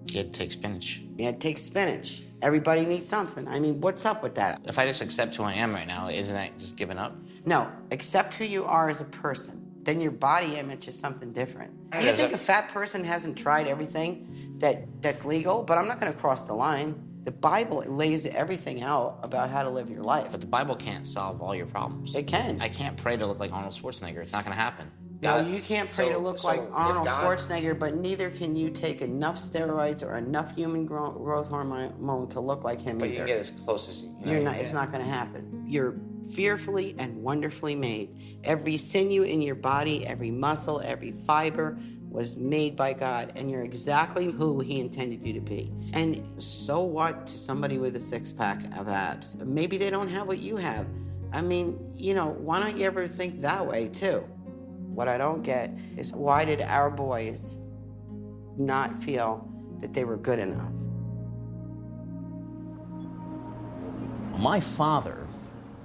He had to take spinach. He had to take spinach. Everybody needs something. What's up with that? If I just accept who I am right now, isn't that just giving up? No, accept who you are as a person. Then your body image is something different. You think a fat person hasn't tried everything that's legal? But I'm not going to cross the line. The Bible lays everything out about how to live your life. But the Bible can't solve all your problems. It can. I can't pray to look like Arnold Schwarzenegger. It's not going to happen. No, you can't pray to look like Arnold Schwarzenegger, but neither can you take enough steroids or enough human growth hormone to look like him either. But you can get as close as you're not. It's not going to happen. You're fearfully and wonderfully made. Every sinew in your body, every muscle, every fiber was made by God, and you're exactly who He intended you to be. And so what to somebody with a six-pack of abs? Maybe they don't have what you have. Why don't you ever think that way, too? What I don't get is, why did our boys not feel that they were good enough? My father,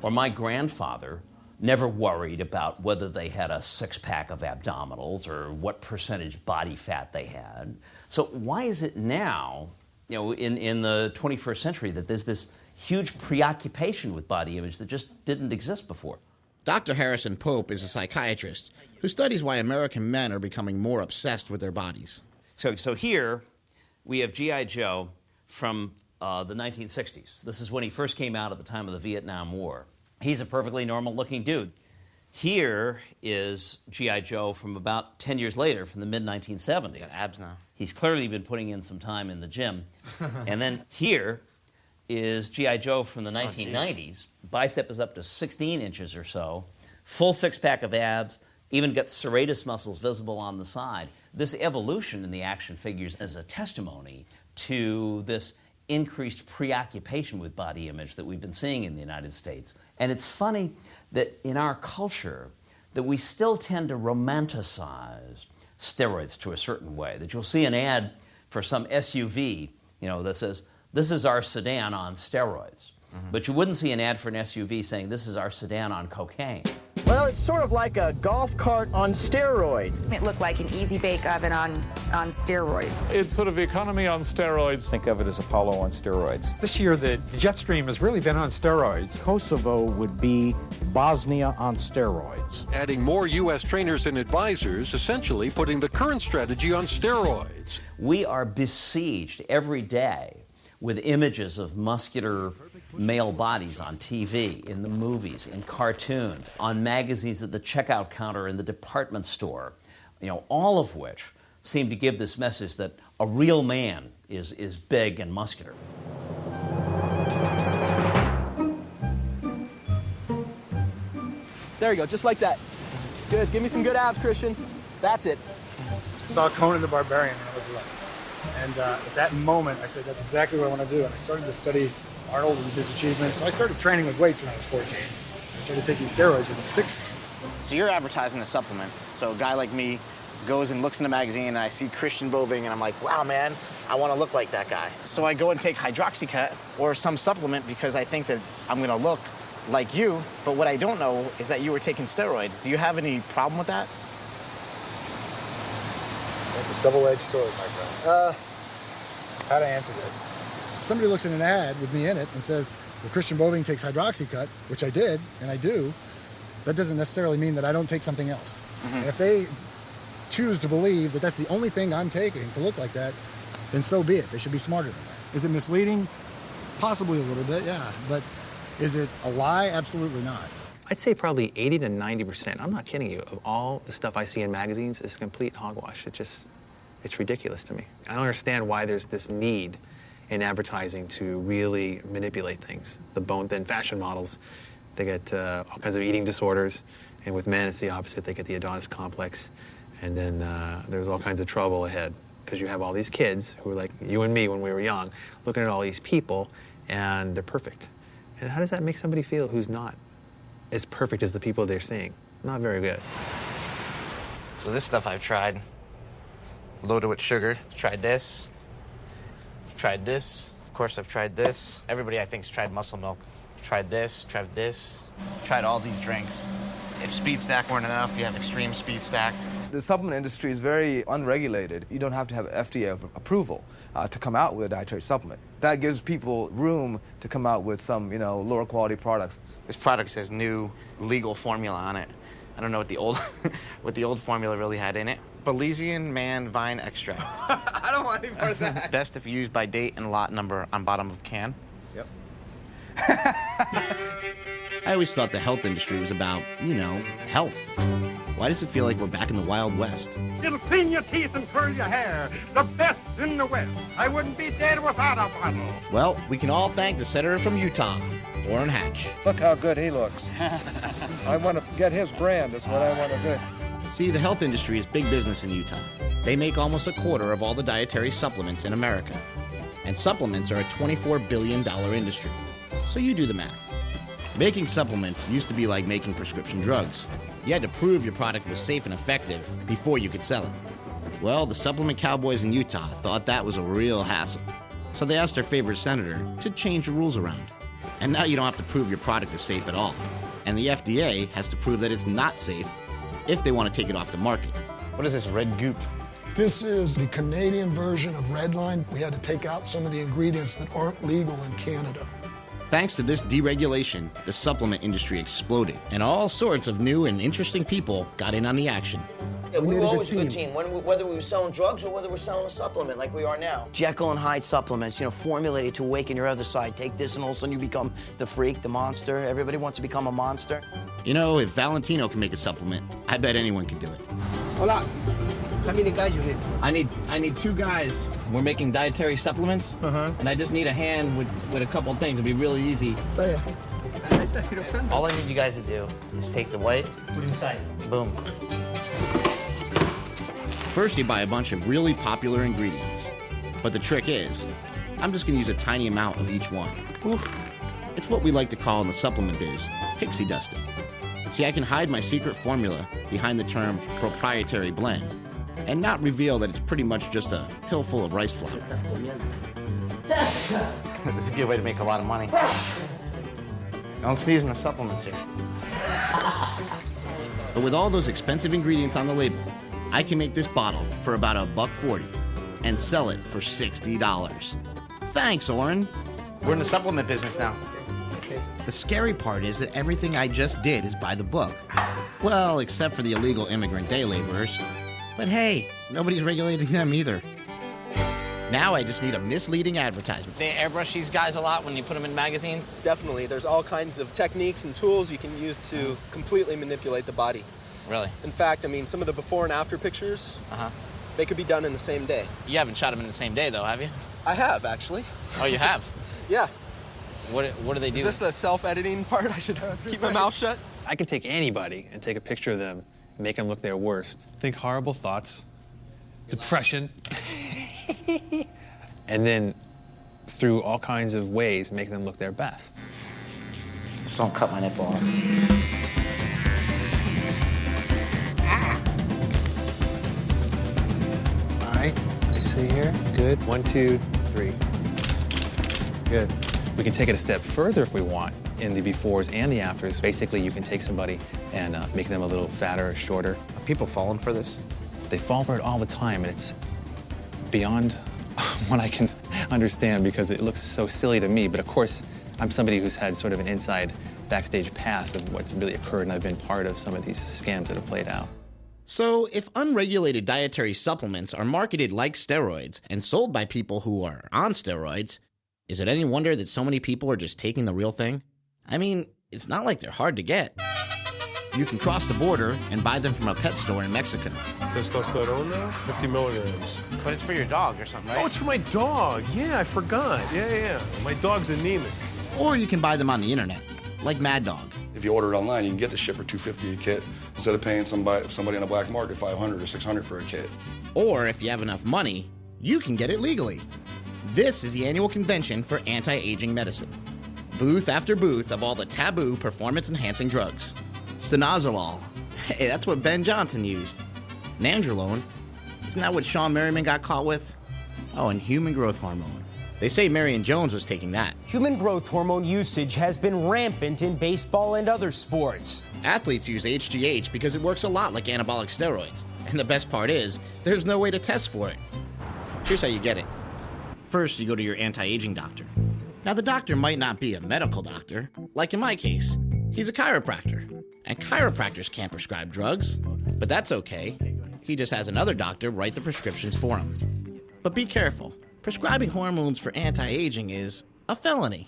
or my grandfather, never worried about whether they had a six-pack of abdominals or what percentage body fat they had. So why is it now, in the 21st century, that there's this huge preoccupation with body image that just didn't exist before? Dr. Harrison Pope is a psychiatrist who studies why American men are becoming more obsessed with their bodies. So here we have G.I. Joe from the 1960s. This is when he first came out at the time of the Vietnam War. He's a perfectly normal-looking dude. Here is G.I. Joe from about 10 years later, from the mid-1970s. He's got abs now. He's clearly been putting in some time in the gym. And then here is G.I. Joe from the 1990s. Bicep is up to 16 inches or so, full six-pack of abs, even got serratus muscles visible on the side. This evolution in the action figures is a testimony to this increased preoccupation with body image that we've been seeing in the United States. And it's funny that in our culture that we still tend to romanticize steroids to a certain way, that you'll see an ad for some SUV, that says, "This is our sedan on steroids." But you wouldn't see an ad for an SUV saying, "This is our sedan on cocaine." Well, it's sort of like a golf cart on steroids. It looked like an easy bake oven on steroids. It's sort of economy on steroids. Think of it as Apollo on steroids. This year, the jet stream has really been on steroids. Kosovo would be Bosnia on steroids. Adding more U.S. trainers and advisors, essentially putting the current strategy on steroids. We are besieged every day with images of muscular male bodies on TV, in the movies, in cartoons, on magazines at the checkout counter in the department store, all of which seem to give this message that a real man is big and muscular. There you go, just like that. Good, give me some good abs, Christian. That's it. Saw Conan the Barbarian when I was 11. And at that moment, I said, that's exactly what I want to do. And I started to study Arnold and his achievements. So I started training with weights when I was 14. I started taking steroids when I was 16. So you're advertising a supplement. So a guy like me goes and looks in the magazine, and I see Christian Boving, and I'm like, wow, man, I want to look like that guy. So I go and take Hydroxycut or some supplement because I think that I'm going to look like you. But what I don't know is that you were taking steroids. Do you have any problem with that? That's a double-edged sword, my friend. How to answer this? If somebody looks at an ad with me in it and says, well, Christian Boving takes Hydroxycut, which I did, and I do, that doesn't necessarily mean that I don't take something else. And if they choose to believe that that's the only thing I'm taking to look like that, then so be it. They should be smarter than that. Is it misleading? Possibly a little bit, yeah. But is it a lie? Absolutely not. I'd say probably 80 to 90%, I'm not kidding you, of all the stuff I see in magazines is complete hogwash. It's ridiculous to me. I don't understand why there's this need in advertising to really manipulate things. The bone-thin fashion models, they get all kinds of eating disorders, and with men it's the opposite. They get the Adonis complex, and then there's all kinds of trouble ahead because you have all these kids who are like you and me when we were young, looking at all these people, and they're perfect. And how does that make somebody feel who's not as perfect as the people they're seeing? Not very good. So this stuff I've tried, loaded with sugar. Tried this. Tried this. Of course, I've tried this. Everybody, I think, has tried muscle milk. Tried this. Tried this. Tried all these drinks. If Speed Stack weren't enough, you have Extreme Speed Stack. The supplement industry is very unregulated. You don't have to have FDA approval to come out with a dietary supplement. That gives people room to come out with some, lower quality products. This product says new legal formula on it. I don't know what the old formula really had in it. Belizean man vine extract. I don't want any part of that. Best if used by date and lot number on bottom of can. Yep. I always thought the health industry was about, health. Why does it feel like we're back in the Wild West? It'll clean your teeth and curl your hair. The best in the West. I wouldn't be dead without a bottle. Well, we can all thank the senator from Utah, Orrin Hatch. Look how good he looks. I want to get his brand. That's what I want to do. See, the health industry is big business in Utah. They make almost a quarter of all the dietary supplements in America. And supplements are a $24 billion industry. So you do the math. Making supplements used to be like making prescription drugs. You had to prove your product was safe and effective before you could sell it. Well, the supplement cowboys in Utah thought that was a real hassle. So they asked their favorite senator to change the rules around. And now you don't have to prove your product is safe at all. And the FDA has to prove that it's not safe if they want to take it off the market. What is this red goop? This is the Canadian version of Redline. We had to take out some of the ingredients that aren't legal in Canada. Thanks to this deregulation, the supplement industry exploded, and all sorts of new and interesting people got in on the action. Yeah, we were always a good team, whether we were selling drugs or whether we were selling a supplement like we are now. Jekyll and Hyde supplements, formulated to awaken your other side. Take this and all of a sudden you become the freak, the monster. Everybody wants to become a monster. If Valentino can make a supplement, I bet anyone can do it. Hola. How many guys you need? I need 2 guys. We're making dietary supplements, and I just need a hand with a couple things. It'll be really easy. Oh, yeah. All I need you guys to do is take the white, put it inside. Boom. First, you buy a bunch of really popular ingredients. But the trick is, I'm just going to use a tiny amount of each one. It's what we like to call in the supplement biz, pixie dusting. See, I can hide my secret formula behind the term proprietary blend and not reveal that it's pretty much just a pill full of rice flour. This is a good way to make a lot of money. Don't sneeze in the supplements here. But with all those expensive ingredients on the label, I can make this bottle for about $1.40 and sell it for $60. Thanks, Oren. We're in the supplement business now. The scary part is that everything I just did is by the book. Well, except for the illegal immigrant day laborers. But hey, nobody's regulating them either. Now I just need a misleading advertisement. They airbrush these guys a lot when you put them in magazines? Definitely. There's all kinds of techniques and tools you can use to completely manipulate the body. Really? In fact, some of the before and after pictures, they could be done in the same day. You haven't shot them in the same day, though, have you? I have, actually. Oh, you have? Yeah. What do they do? Is this the self-editing part? I should keep my mouth shut? I could take anybody and take a picture of them and make them look their worst. Think horrible thoughts, depression, and then through all kinds of ways make them look their best. Just don't cut my nipple off. All right, I see here. Good. 1, 2, 3. Good. We can take it a step further if we want in the befores and the afters. Basically, you can take somebody and make them a little fatter or shorter. Are people falling for this? They fall for it all the time, and it's beyond what I can understand because it looks so silly to me. But of course, I'm somebody who's had sort of an inside backstage pass of what's really occurred, and I've been part of some of these scams that have played out. So, if unregulated dietary supplements are marketed like steroids and sold by people who are on steroids, is it any wonder that so many people are just taking the real thing? I mean, it's not like they're hard to get. You can cross the border and buy them from a pet store in Mexico. Testosterone now? 50 milligrams. But it's for your dog or something, right? Oh, it's for my dog. Yeah, I forgot. Yeah. My dog's anemic. Or you can buy them on the internet, like Mad Dog. If you order it online, you can get the ship for $250 a kit instead of paying somebody on the black market $500 or $600 for a kit. Or if you have enough money, you can get it legally. This is the annual convention for anti-aging medicine. Booth after booth of all the taboo performance-enhancing drugs. Stanozolol. Hey, that's what Ben Johnson used. Nandrolone. Isn't that what Sean Merriman got caught with? Oh, and human growth hormone. They say Marion Jones was taking that. Human growth hormone usage has been rampant in baseball and other sports. Athletes use HGH because it works a lot like anabolic steroids. And the best part is, there's no way to test for it. Here's how you get it. First, you go to your anti-aging doctor. Now, the doctor might not be a medical doctor, like in my case. He's a chiropractor, and chiropractors can't prescribe drugs, but that's okay. He just has another doctor write the prescriptions for him. But be careful. Prescribing hormones for anti-aging is a felony.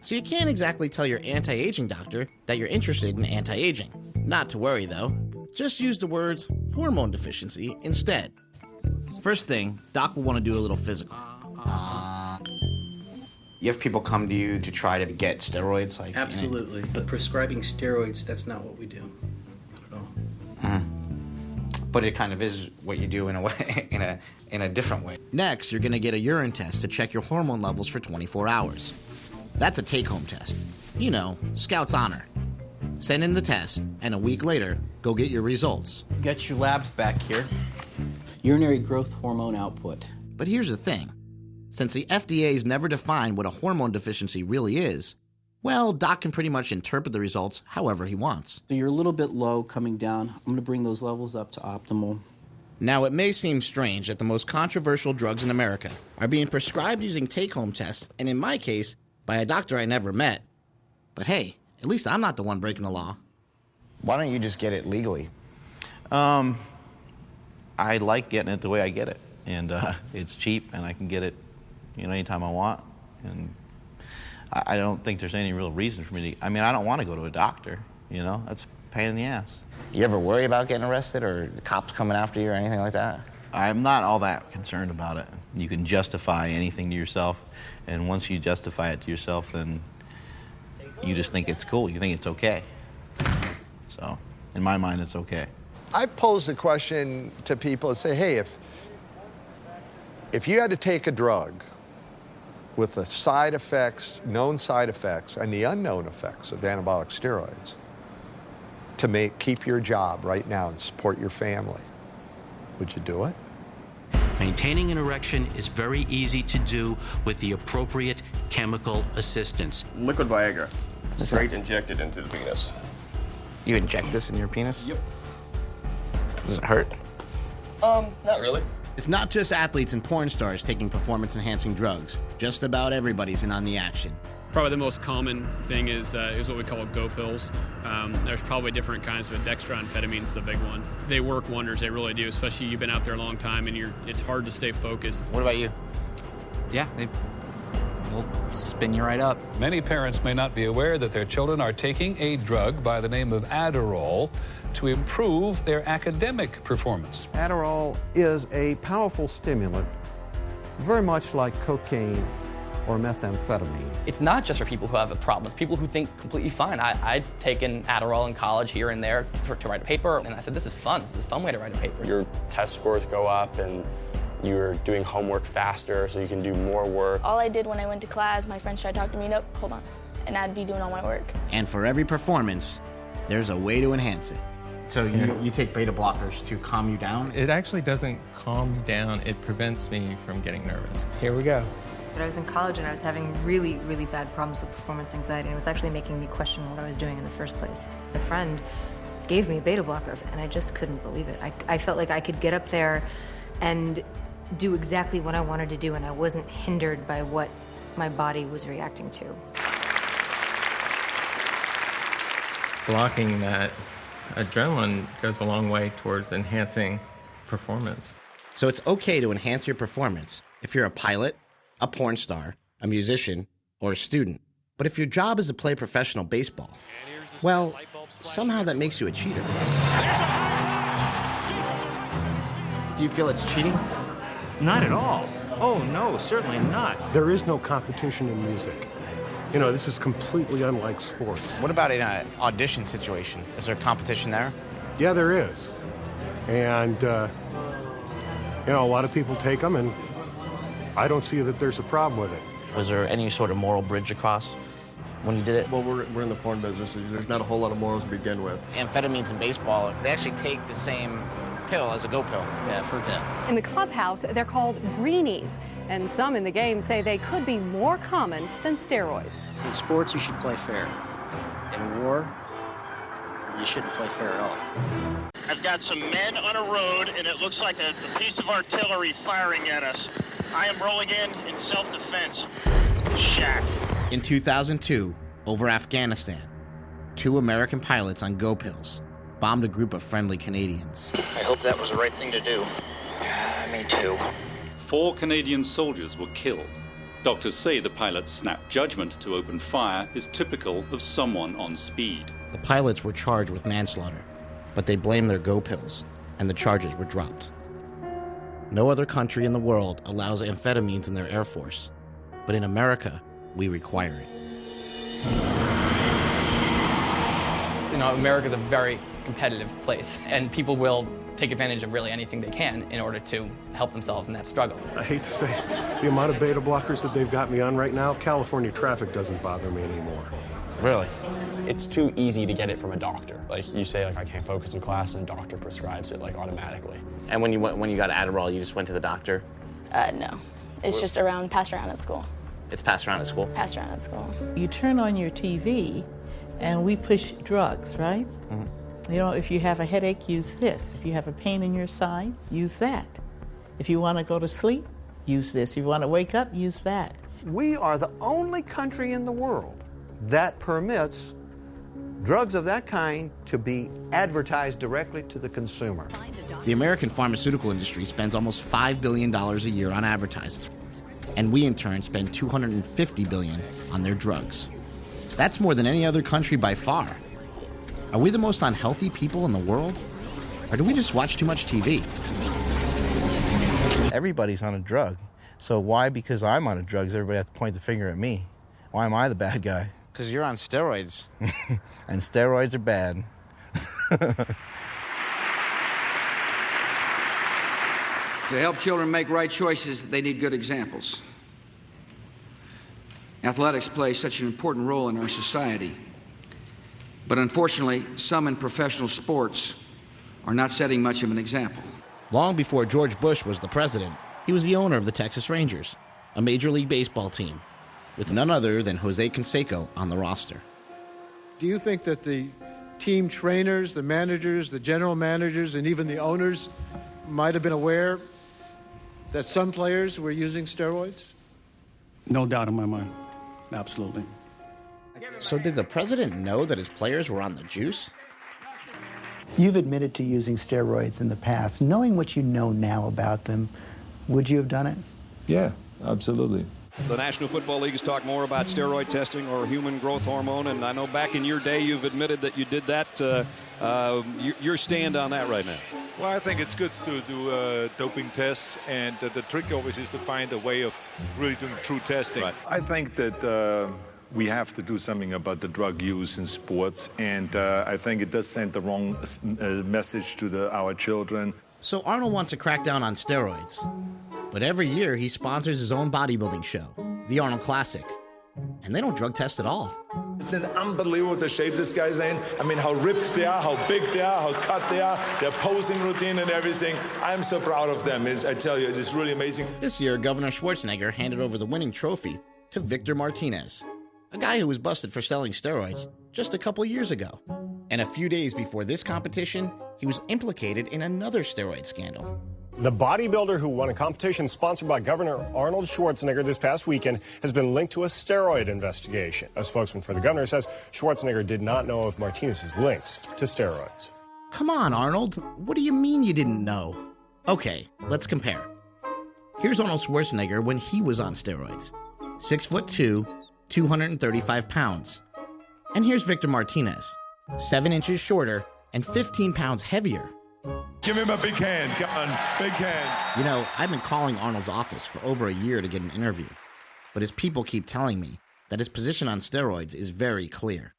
So you can't exactly tell your anti-aging doctor that you're interested in anti-aging. Not to worry, though. Just use the words hormone deficiency instead. First thing, doc will want to do a little physical. You have people come to you to try to get steroids? Absolutely. But prescribing steroids, that's not what we do. Not at all. But it kind of is what you do in a way, in a different way. Next, you're going to get a urine test to check your hormone levels for 24 hours. That's a take-home test. You know, Scout's honor. Send in the test, and a week later, go get your results. Get your labs back here. Urinary growth hormone output. But here's the thing. Since the FDA's never defined what a hormone deficiency really is, Well, Doc can pretty much interpret the results however he wants. So you're a little bit low coming down. I'm going to bring those levels up to optimal. Now, it may seem strange that the most controversial drugs in America are being prescribed using take-home tests, and in my case, by a doctor I never met. But hey, at least I'm not the one breaking the law. Why don't you just get it legally? I like getting it the way I get it, and it's cheap, and I can get it, anytime I want. And I don't think there's any real reason for me to. I mean, I don't want to go to a doctor. That's a pain in the ass. You ever worry about getting arrested or the cops coming after you or anything like that? I'm not all that concerned about it. You can justify anything to yourself, and once you justify it to yourself, then you just think it's cool. You think it's okay. So, in my mind, it's okay. I pose the question to people and say, hey, if you had to take a drug with the side effects, known side effects, and the unknown effects of anabolic steroids to keep your job right now and support your family, would you do it? Maintaining an erection is very easy to do with the appropriate chemical assistance. Liquid Viagra, straight injected into the penis. You inject this in your penis? Yep. Does it hurt? Not really. It's not just athletes and porn stars taking performance-enhancing drugs. Just about everybody's in on the action. Probably the most common thing is what we call go pills. There's probably different kinds, but dextroamphetamine's the big one. They work wonders, they really do, especially you've been out there a long time and it's hard to stay focused. What about you? Yeah, they'll spin you right up. Many parents may not be aware that their children are taking a drug by the name of Adderall to improve their academic performance. Adderall is a powerful stimulant, very much like cocaine or methamphetamine. It's not just for people who have a problem. It's people who think completely fine. I'd taken Adderall in college here and there to write a paper, and I said, this is fun. This is a fun way to write a paper. Your test scores go up, and you're doing homework faster, so you can do more work. All I did when I went to class, my friends tried to talk to me, nope, hold on. And I'd be doing all my work. And for every performance, there's a way to enhance it. So you take beta blockers to calm you down? It actually doesn't calm me down. It prevents me from getting nervous. Here we go. But I was in college and I was having really, really bad problems with performance anxiety, and it was actually making me question what I was doing in the first place. A friend gave me beta blockers, and I just couldn't believe it. I felt like I could get up there and do exactly what I wanted to do, and I wasn't hindered by what my body was reacting to. Blocking that adrenaline goes a long way towards enhancing performance. So it's okay to enhance your performance if you're a pilot, a porn star, a musician, or a student. But if your job is to play professional baseball, well, somehow that makes you a cheater. Do you feel it's cheating? Not at all. Oh, no, certainly not. There is no competition in music. This is completely unlike sports. What about in an audition situation? Is there competition there? Yeah, there is. And, a lot of people take them, and I don't see that there's a problem with it. Was there any sort of moral bridge across when you did it? Well, we're in the porn business. So there's not a whole lot of morals to begin with. Amphetamines in baseball, they actually take the same pill as a go pill. Yeah, for death. In the clubhouse, they're called greenies, and some in the game say they could be more common than steroids. In sports, you should play fair. In war, you shouldn't play fair at all. I've got some men on a road, and it looks like a piece of artillery firing at us. I am rolling in self-defense. Shack. In 2002, over Afghanistan, 2 American pilots on go pills bombed a group of friendly Canadians. I hope that was the right thing to do. Me too. 4 Canadian soldiers were killed. Doctors say the pilot's snap judgment to open fire is typical of someone on speed. The pilots were charged with manslaughter, but they blamed their go pills, and the charges were dropped. No other country in the world allows amphetamines in their air force, but in America, we require it. America's a very competitive place, and people will take advantage of really anything they can in order to help themselves in that struggle. I hate to say, the amount of beta blockers that they've got me on right now, California traffic doesn't bother me anymore. Really? It's too easy to get it from a doctor. Like you say, I can't focus in class, and a doctor prescribes it automatically. And when you got Adderall, you just went to the doctor? No. It's just passed around at school. It's passed around at school? Passed around at school. You turn on your TV, and we push drugs, right? Mm-hmm. You know, if you have a headache, use this. If you have a pain in your side, use that. If you want to go to sleep, use this. If you want to wake up, use that. We are the only country in the world that permits drugs of that kind to be advertised directly to the consumer. The American pharmaceutical industry spends almost $5 billion a year on advertising, and we in turn spend $250 billion on their drugs. That's more than any other country by far. Are we the most unhealthy people in the world? Or do we just watch too much TV? Everybody's on a drug. So why, because I'm on a drug, does everybody have to point the finger at me? Why am I the bad guy? Because you're on steroids. And steroids are bad. To help children make right choices, they need good examples. Athletics play such an important role in our society. But unfortunately, some in professional sports are not setting much of an example. Long before George Bush was the president, he was the owner of the Texas Rangers, a Major League Baseball team, with none other than Jose Canseco on the roster. Do you think that the team trainers, the managers, the general managers, and even the owners might have been aware that some players were using steroids? No doubt in my mind. Absolutely. So did the president know that his players were on the juice? You've admitted to using steroids in the past. Knowing what you know now about them, would you have done it? Yeah, absolutely. The National Football League has talked more about steroid testing or human growth hormone, and I know back in your day you've admitted that you did that. Your stand on that right now? Well, I think it's good to do doping tests, and the trick always is to find a way of really doing true testing. Right. I think that we have to do something about the drug use in sports, and I think it does send the wrong message to our children. So Arnold wants to crack down on steroids. But every year he sponsors his own bodybuilding show, the Arnold Classic. And they don't drug test at all. It's unbelievable the shape this guy's in. I mean, how ripped they are, how big they are, how cut they are, their posing routine and everything. I'm so proud of them. I tell you, it's really amazing. This year, Governor Schwarzenegger handed over the winning trophy to Victor Martinez, a guy who was busted for selling steroids just a couple years ago. And a few days before this competition, he was implicated in another steroid scandal. The bodybuilder who won a competition sponsored by Governor Arnold Schwarzenegger this past weekend has been linked to a steroid investigation. A spokesman for the governor says Schwarzenegger did not know of Martinez's links to steroids. Come on, Arnold. What do you mean you didn't know? Okay, let's compare. Here's Arnold Schwarzenegger when he was on steroids. 6'2", 235 pounds. And here's Victor Martinez, 7 inches shorter and 15 pounds heavier. Give him a big hand. Come on, big hand. You know, I've been calling Arnold's office for over a year to get an interview, but his people keep telling me that his position on steroids is very clear.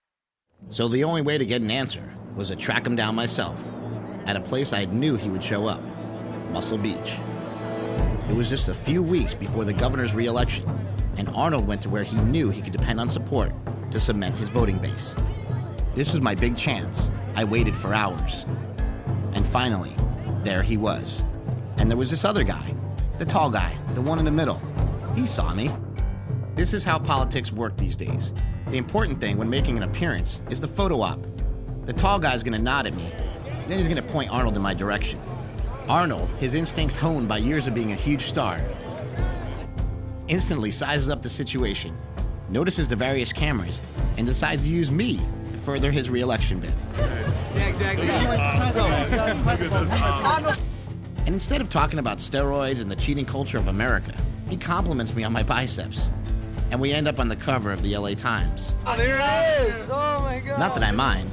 So the only way to get an answer was to track him down myself at a place I knew he would show up, Muscle Beach. It was just a few weeks before the governor's re-election, and Arnold went to where he knew he could depend on support to cement his voting base. This was my big chance. I waited for hours. And finally, there he was. And there was this other guy, the tall guy, the one in the middle. He saw me. This is how politics work these days. The important thing when making an appearance is the photo op. The tall guy's gonna nod at me, then he's gonna point Arnold in my direction. Arnold, his instincts honed by years of being a huge star, instantly sizes up the situation, notices the various cameras, and decides to use me to further his re-election bid. And instead of talking about steroids and the cheating culture of America, he compliments me on my biceps. And we end up on the cover of the LA Times. Oh, there it is! Oh my God! Not that I mind.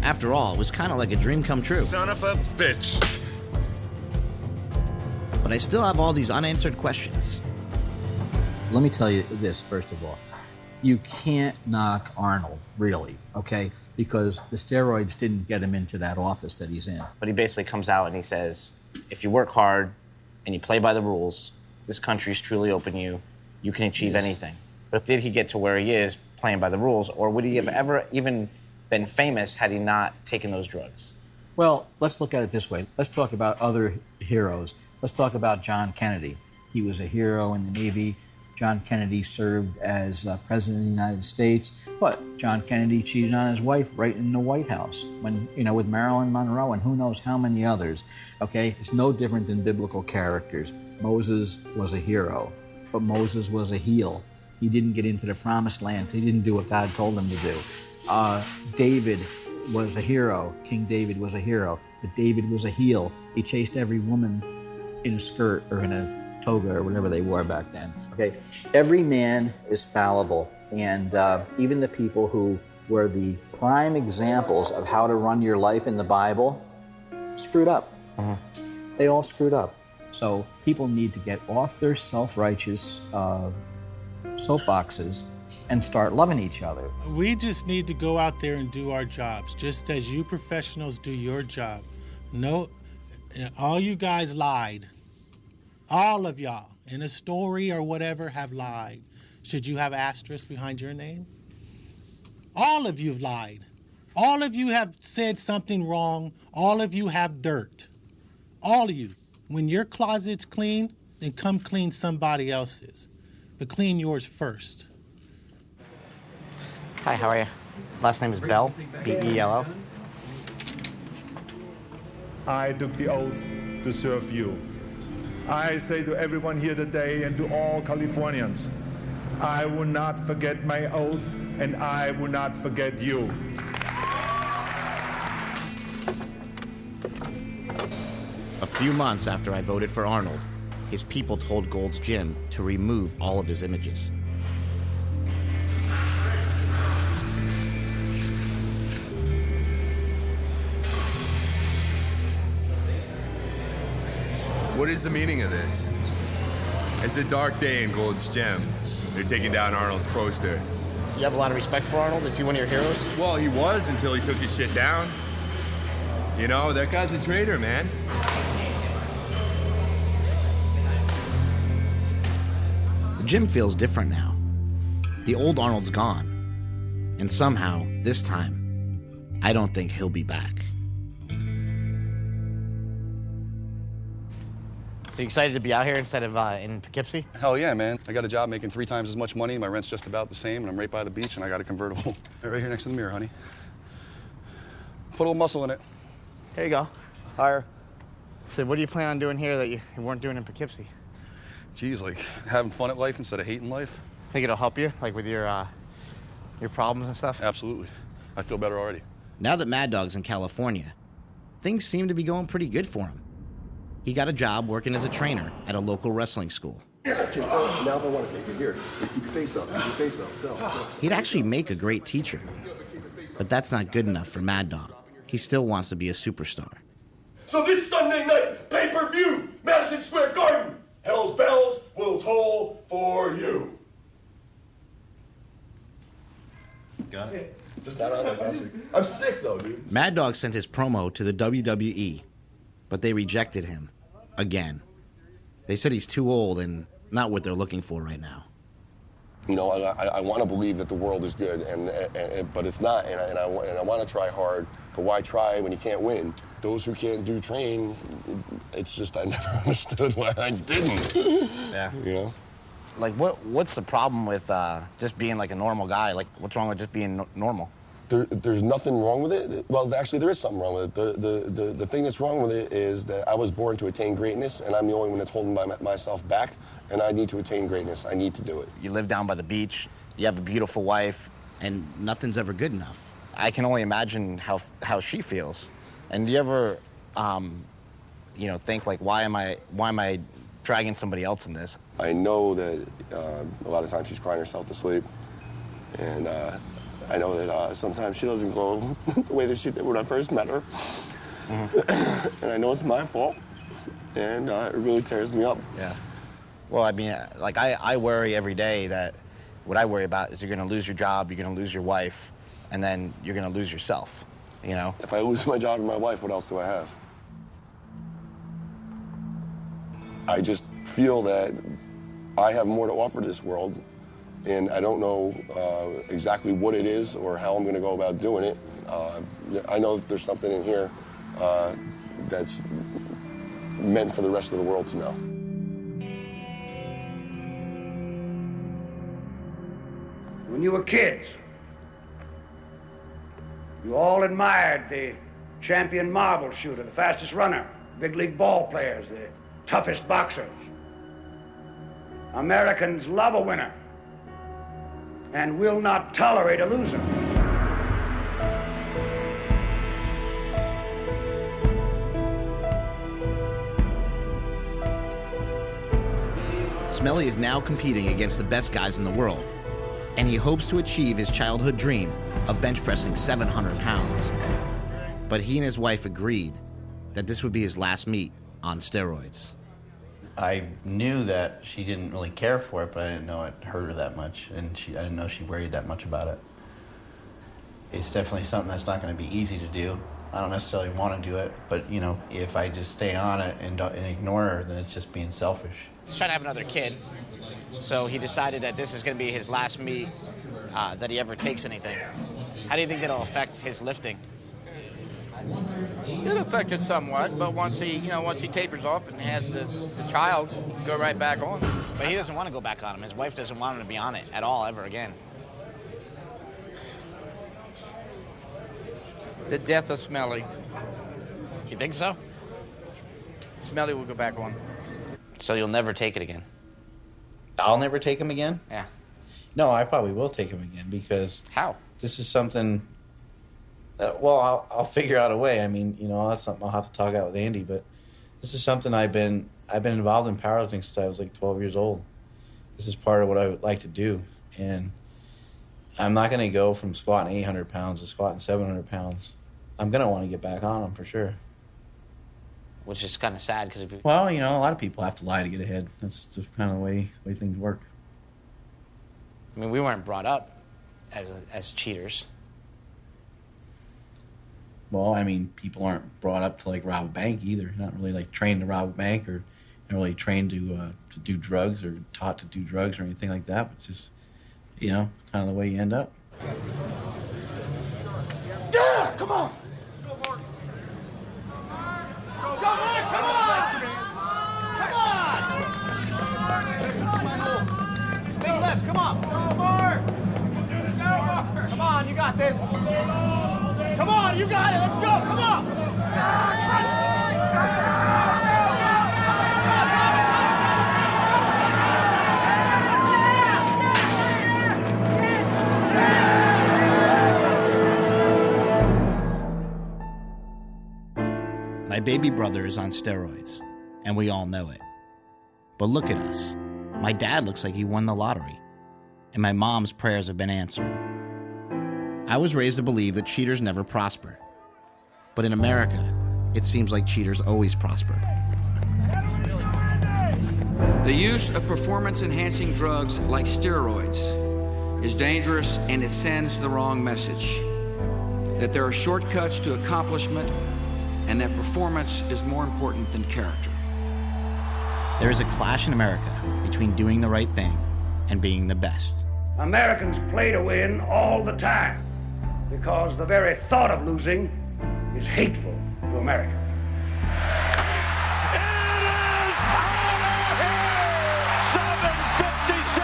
After all, it was kind of like a dream come true. Son of a bitch. But I still have all these unanswered questions. Let me tell you this, first of all. You can't knock Arnold, really, okay? Because the steroids didn't get him into that office that he's in. But he basically comes out and he says, if you work hard and you play by the rules, this country's truly open to you. You can achieve anything. But did he get to where he is playing by the rules, or would he have ever even been famous had he not taken those drugs? Well, let's look at it this way. Let's talk about other heroes. Let's talk about John Kennedy. He was a hero in the Navy. John Kennedy served as President of the United States, but John Kennedy cheated on his wife right in the White House when, with Marilyn Monroe and who knows how many others, okay? It's no different than biblical characters. Moses was a hero, but Moses was a heel. He didn't get into the promised land. He didn't do what God told him to do. David was a hero. King David was a hero, but David was a heel. He chased every woman in a skirt or in a toga or whatever they wore back then. Okay, every man is fallible, and even the people who were the prime examples of how to run your life in the Bible screwed up. They all screwed up. So people need to get off their self-righteous soapboxes and start loving each other. We just need to go out there and do our jobs, just as you professionals do your job. No, all you guys lied. All of y'all, in a story or whatever, have lied. Should you have asterisk behind your name? All of you have lied. All of you have said something wrong. All of you have dirt. All of you. When your closet's clean, then come clean somebody else's. But clean yours first. Hi, how are you? Last name is Bell, B-E-L-L. I took the oath to serve you. I say to everyone here today and to all Californians, I will not forget my oath and I will not forget you. A few months after I voted for Arnold, his people told Gold's Gym to remove all of his images. What is the meaning of this? It's a dark day in Gold's Gym. They're taking down Arnold's poster. You have a lot of respect for Arnold? Is he one of your heroes? Well, he was until he took his shit down. You know, that guy's a traitor, man. The gym feels different now. The old Arnold's gone. And somehow, this time, I don't think he'll be back. So you excited to be out here instead of in Poughkeepsie? Hell yeah, man. I got a job making 3 times as much money. My rent's just about the same, and I'm right by the beach, and I got a convertible. Right here next to the mirror, honey. Put a little muscle in it. There you go. Higher. So what do you plan on doing here that you weren't doing in Poughkeepsie? Geez, like having fun at life instead of hating life. Think it'll help you, like with your problems and stuff? Absolutely. I feel better already. Now that Mad Dog's in California, things seem to be going pretty good for him. He got a job working as a trainer at a local wrestling school. Now if I want to take it here, keep your face up, self. He'd actually make a great teacher. But that's not good enough for Mad Dog. He still wants to be a superstar. So this Sunday night, pay-per-view, Madison Square Garden, Hell's Bells will toll for you. Got it. Just not on like last week. I'm sick though, dude. Mad Dog sent his promo to the WWE, but they rejected him. Again. They said he's too old and not what they're looking for right now. You know, I want to believe that the world is good, but it's not, and I want to try hard, but why try when you can't win? Those who can't do train, it's just I never understood why I didn't. Yeah. You know? Like, what's the problem with just being like a normal guy? Like, what's wrong with just being normal? There's nothing wrong with it. Well, actually, there is something wrong with it. The thing that's wrong with it is that I was born to attain greatness, and I'm the only one that's holding myself back, and I need to attain greatness. I need to do it. You live down by the beach, you have a beautiful wife, and nothing's ever good enough. I can only imagine how she feels. And do you ever, think like, why am I dragging somebody else in this? I know that a lot of times she's crying herself to sleep, and I know that sometimes she doesn't go the way that she did when I first met her. And I know it's my fault, and it really tears me up. Yeah. Well, I mean, like, I worry every day that what I worry about is you're going to lose your job, you're going to lose your wife, and then you're going to lose yourself, you know? If I lose my job and my wife, what else do I have? I just feel that I have more to offer to this world, and I don't know exactly what it is or how I'm going to go about doing it. I know that there's something in here that's meant for the rest of the world to know. When you were kids, you all admired the champion marble shooter, the fastest runner, big league ball players, the toughest boxers. Americans love a winner and will not tolerate a loser. Smelly is now competing against the best guys in the world, and he hopes to achieve his childhood dream of bench pressing 700 pounds. But he and his wife agreed that this would be his last meet on steroids. I knew that she didn't really care for it, but I didn't know it hurt her that much, and I didn't know she worried that much about it. It's definitely something that's not going to be easy to do. I don't necessarily want to do it, but you know, if I just stay on it and ignore her, then it's just being selfish. He's trying to have another kid, so he decided that this is going to be his last meet that he ever takes anything. How do you think that'll affect his lifting? It affected somewhat, but once he tapers off and has the child, he can go right back on. But he doesn't want to go back on him. His wife doesn't want him to be on it at all, ever again. The death of Smelly. You think so? Smelly will go back on. So you'll never take it again? I'll never take him again? Yeah. No, I probably will take him again because... How? This is something... well, I'll figure out a way. I mean, you know, that's something I'll have to talk out with Andy, but this is something I've been involved in powerlifting since I was like 12 years old. This is part of what I would like to do, and I'm not going to go from squatting 800 pounds to squatting 700 pounds. I'm going to want to get back on them for sure. Which is kind of sad because if you... Well, you know, a lot of people have to lie to get ahead. That's just kind of the way things work. I mean, we weren't brought up as cheaters. Well, I mean, people aren't brought up to, like, rob a bank either. Not really, like, trained to rob a bank or not really trained to do drugs or taught to do drugs or anything like that. But just, you know, kind of the way you end up. Yeah, come on. Let's go, Mark. Let's go, Mark. Come on. Big left, come on. Go, Mark. Come on, you got this. Come on, you got it. Let's go. Come on. My baby brother is on steroids, and we all know it. But look at us. My dad looks like he won the lottery, and my mom's prayers have been answered. I was raised to believe that cheaters never prosper. But in America, it seems like cheaters always prosper. The use of performance-enhancing drugs like steroids is dangerous, and it sends the wrong message. That there are shortcuts to accomplishment, and that performance is more important than character. There is a clash in America between doing the right thing and being the best. Americans play to win all the time because the very thought of losing is hateful to America. It is over here! 7:56.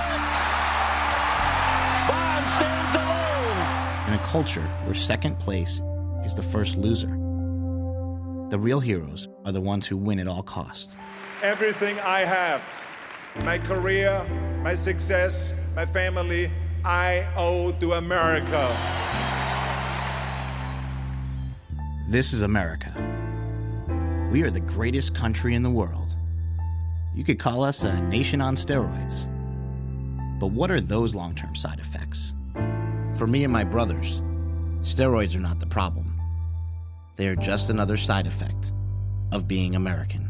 Bond stands alone. In a culture where second place is the first loser, the real heroes are the ones who win at all costs. Everything I have, my career, my success, my family, I owe to America. This is America. We are the greatest country in the world. You could call us a nation on steroids. But what are those long-term side effects? For me and my brothers, steroids are not the problem. They are just another side effect of being American.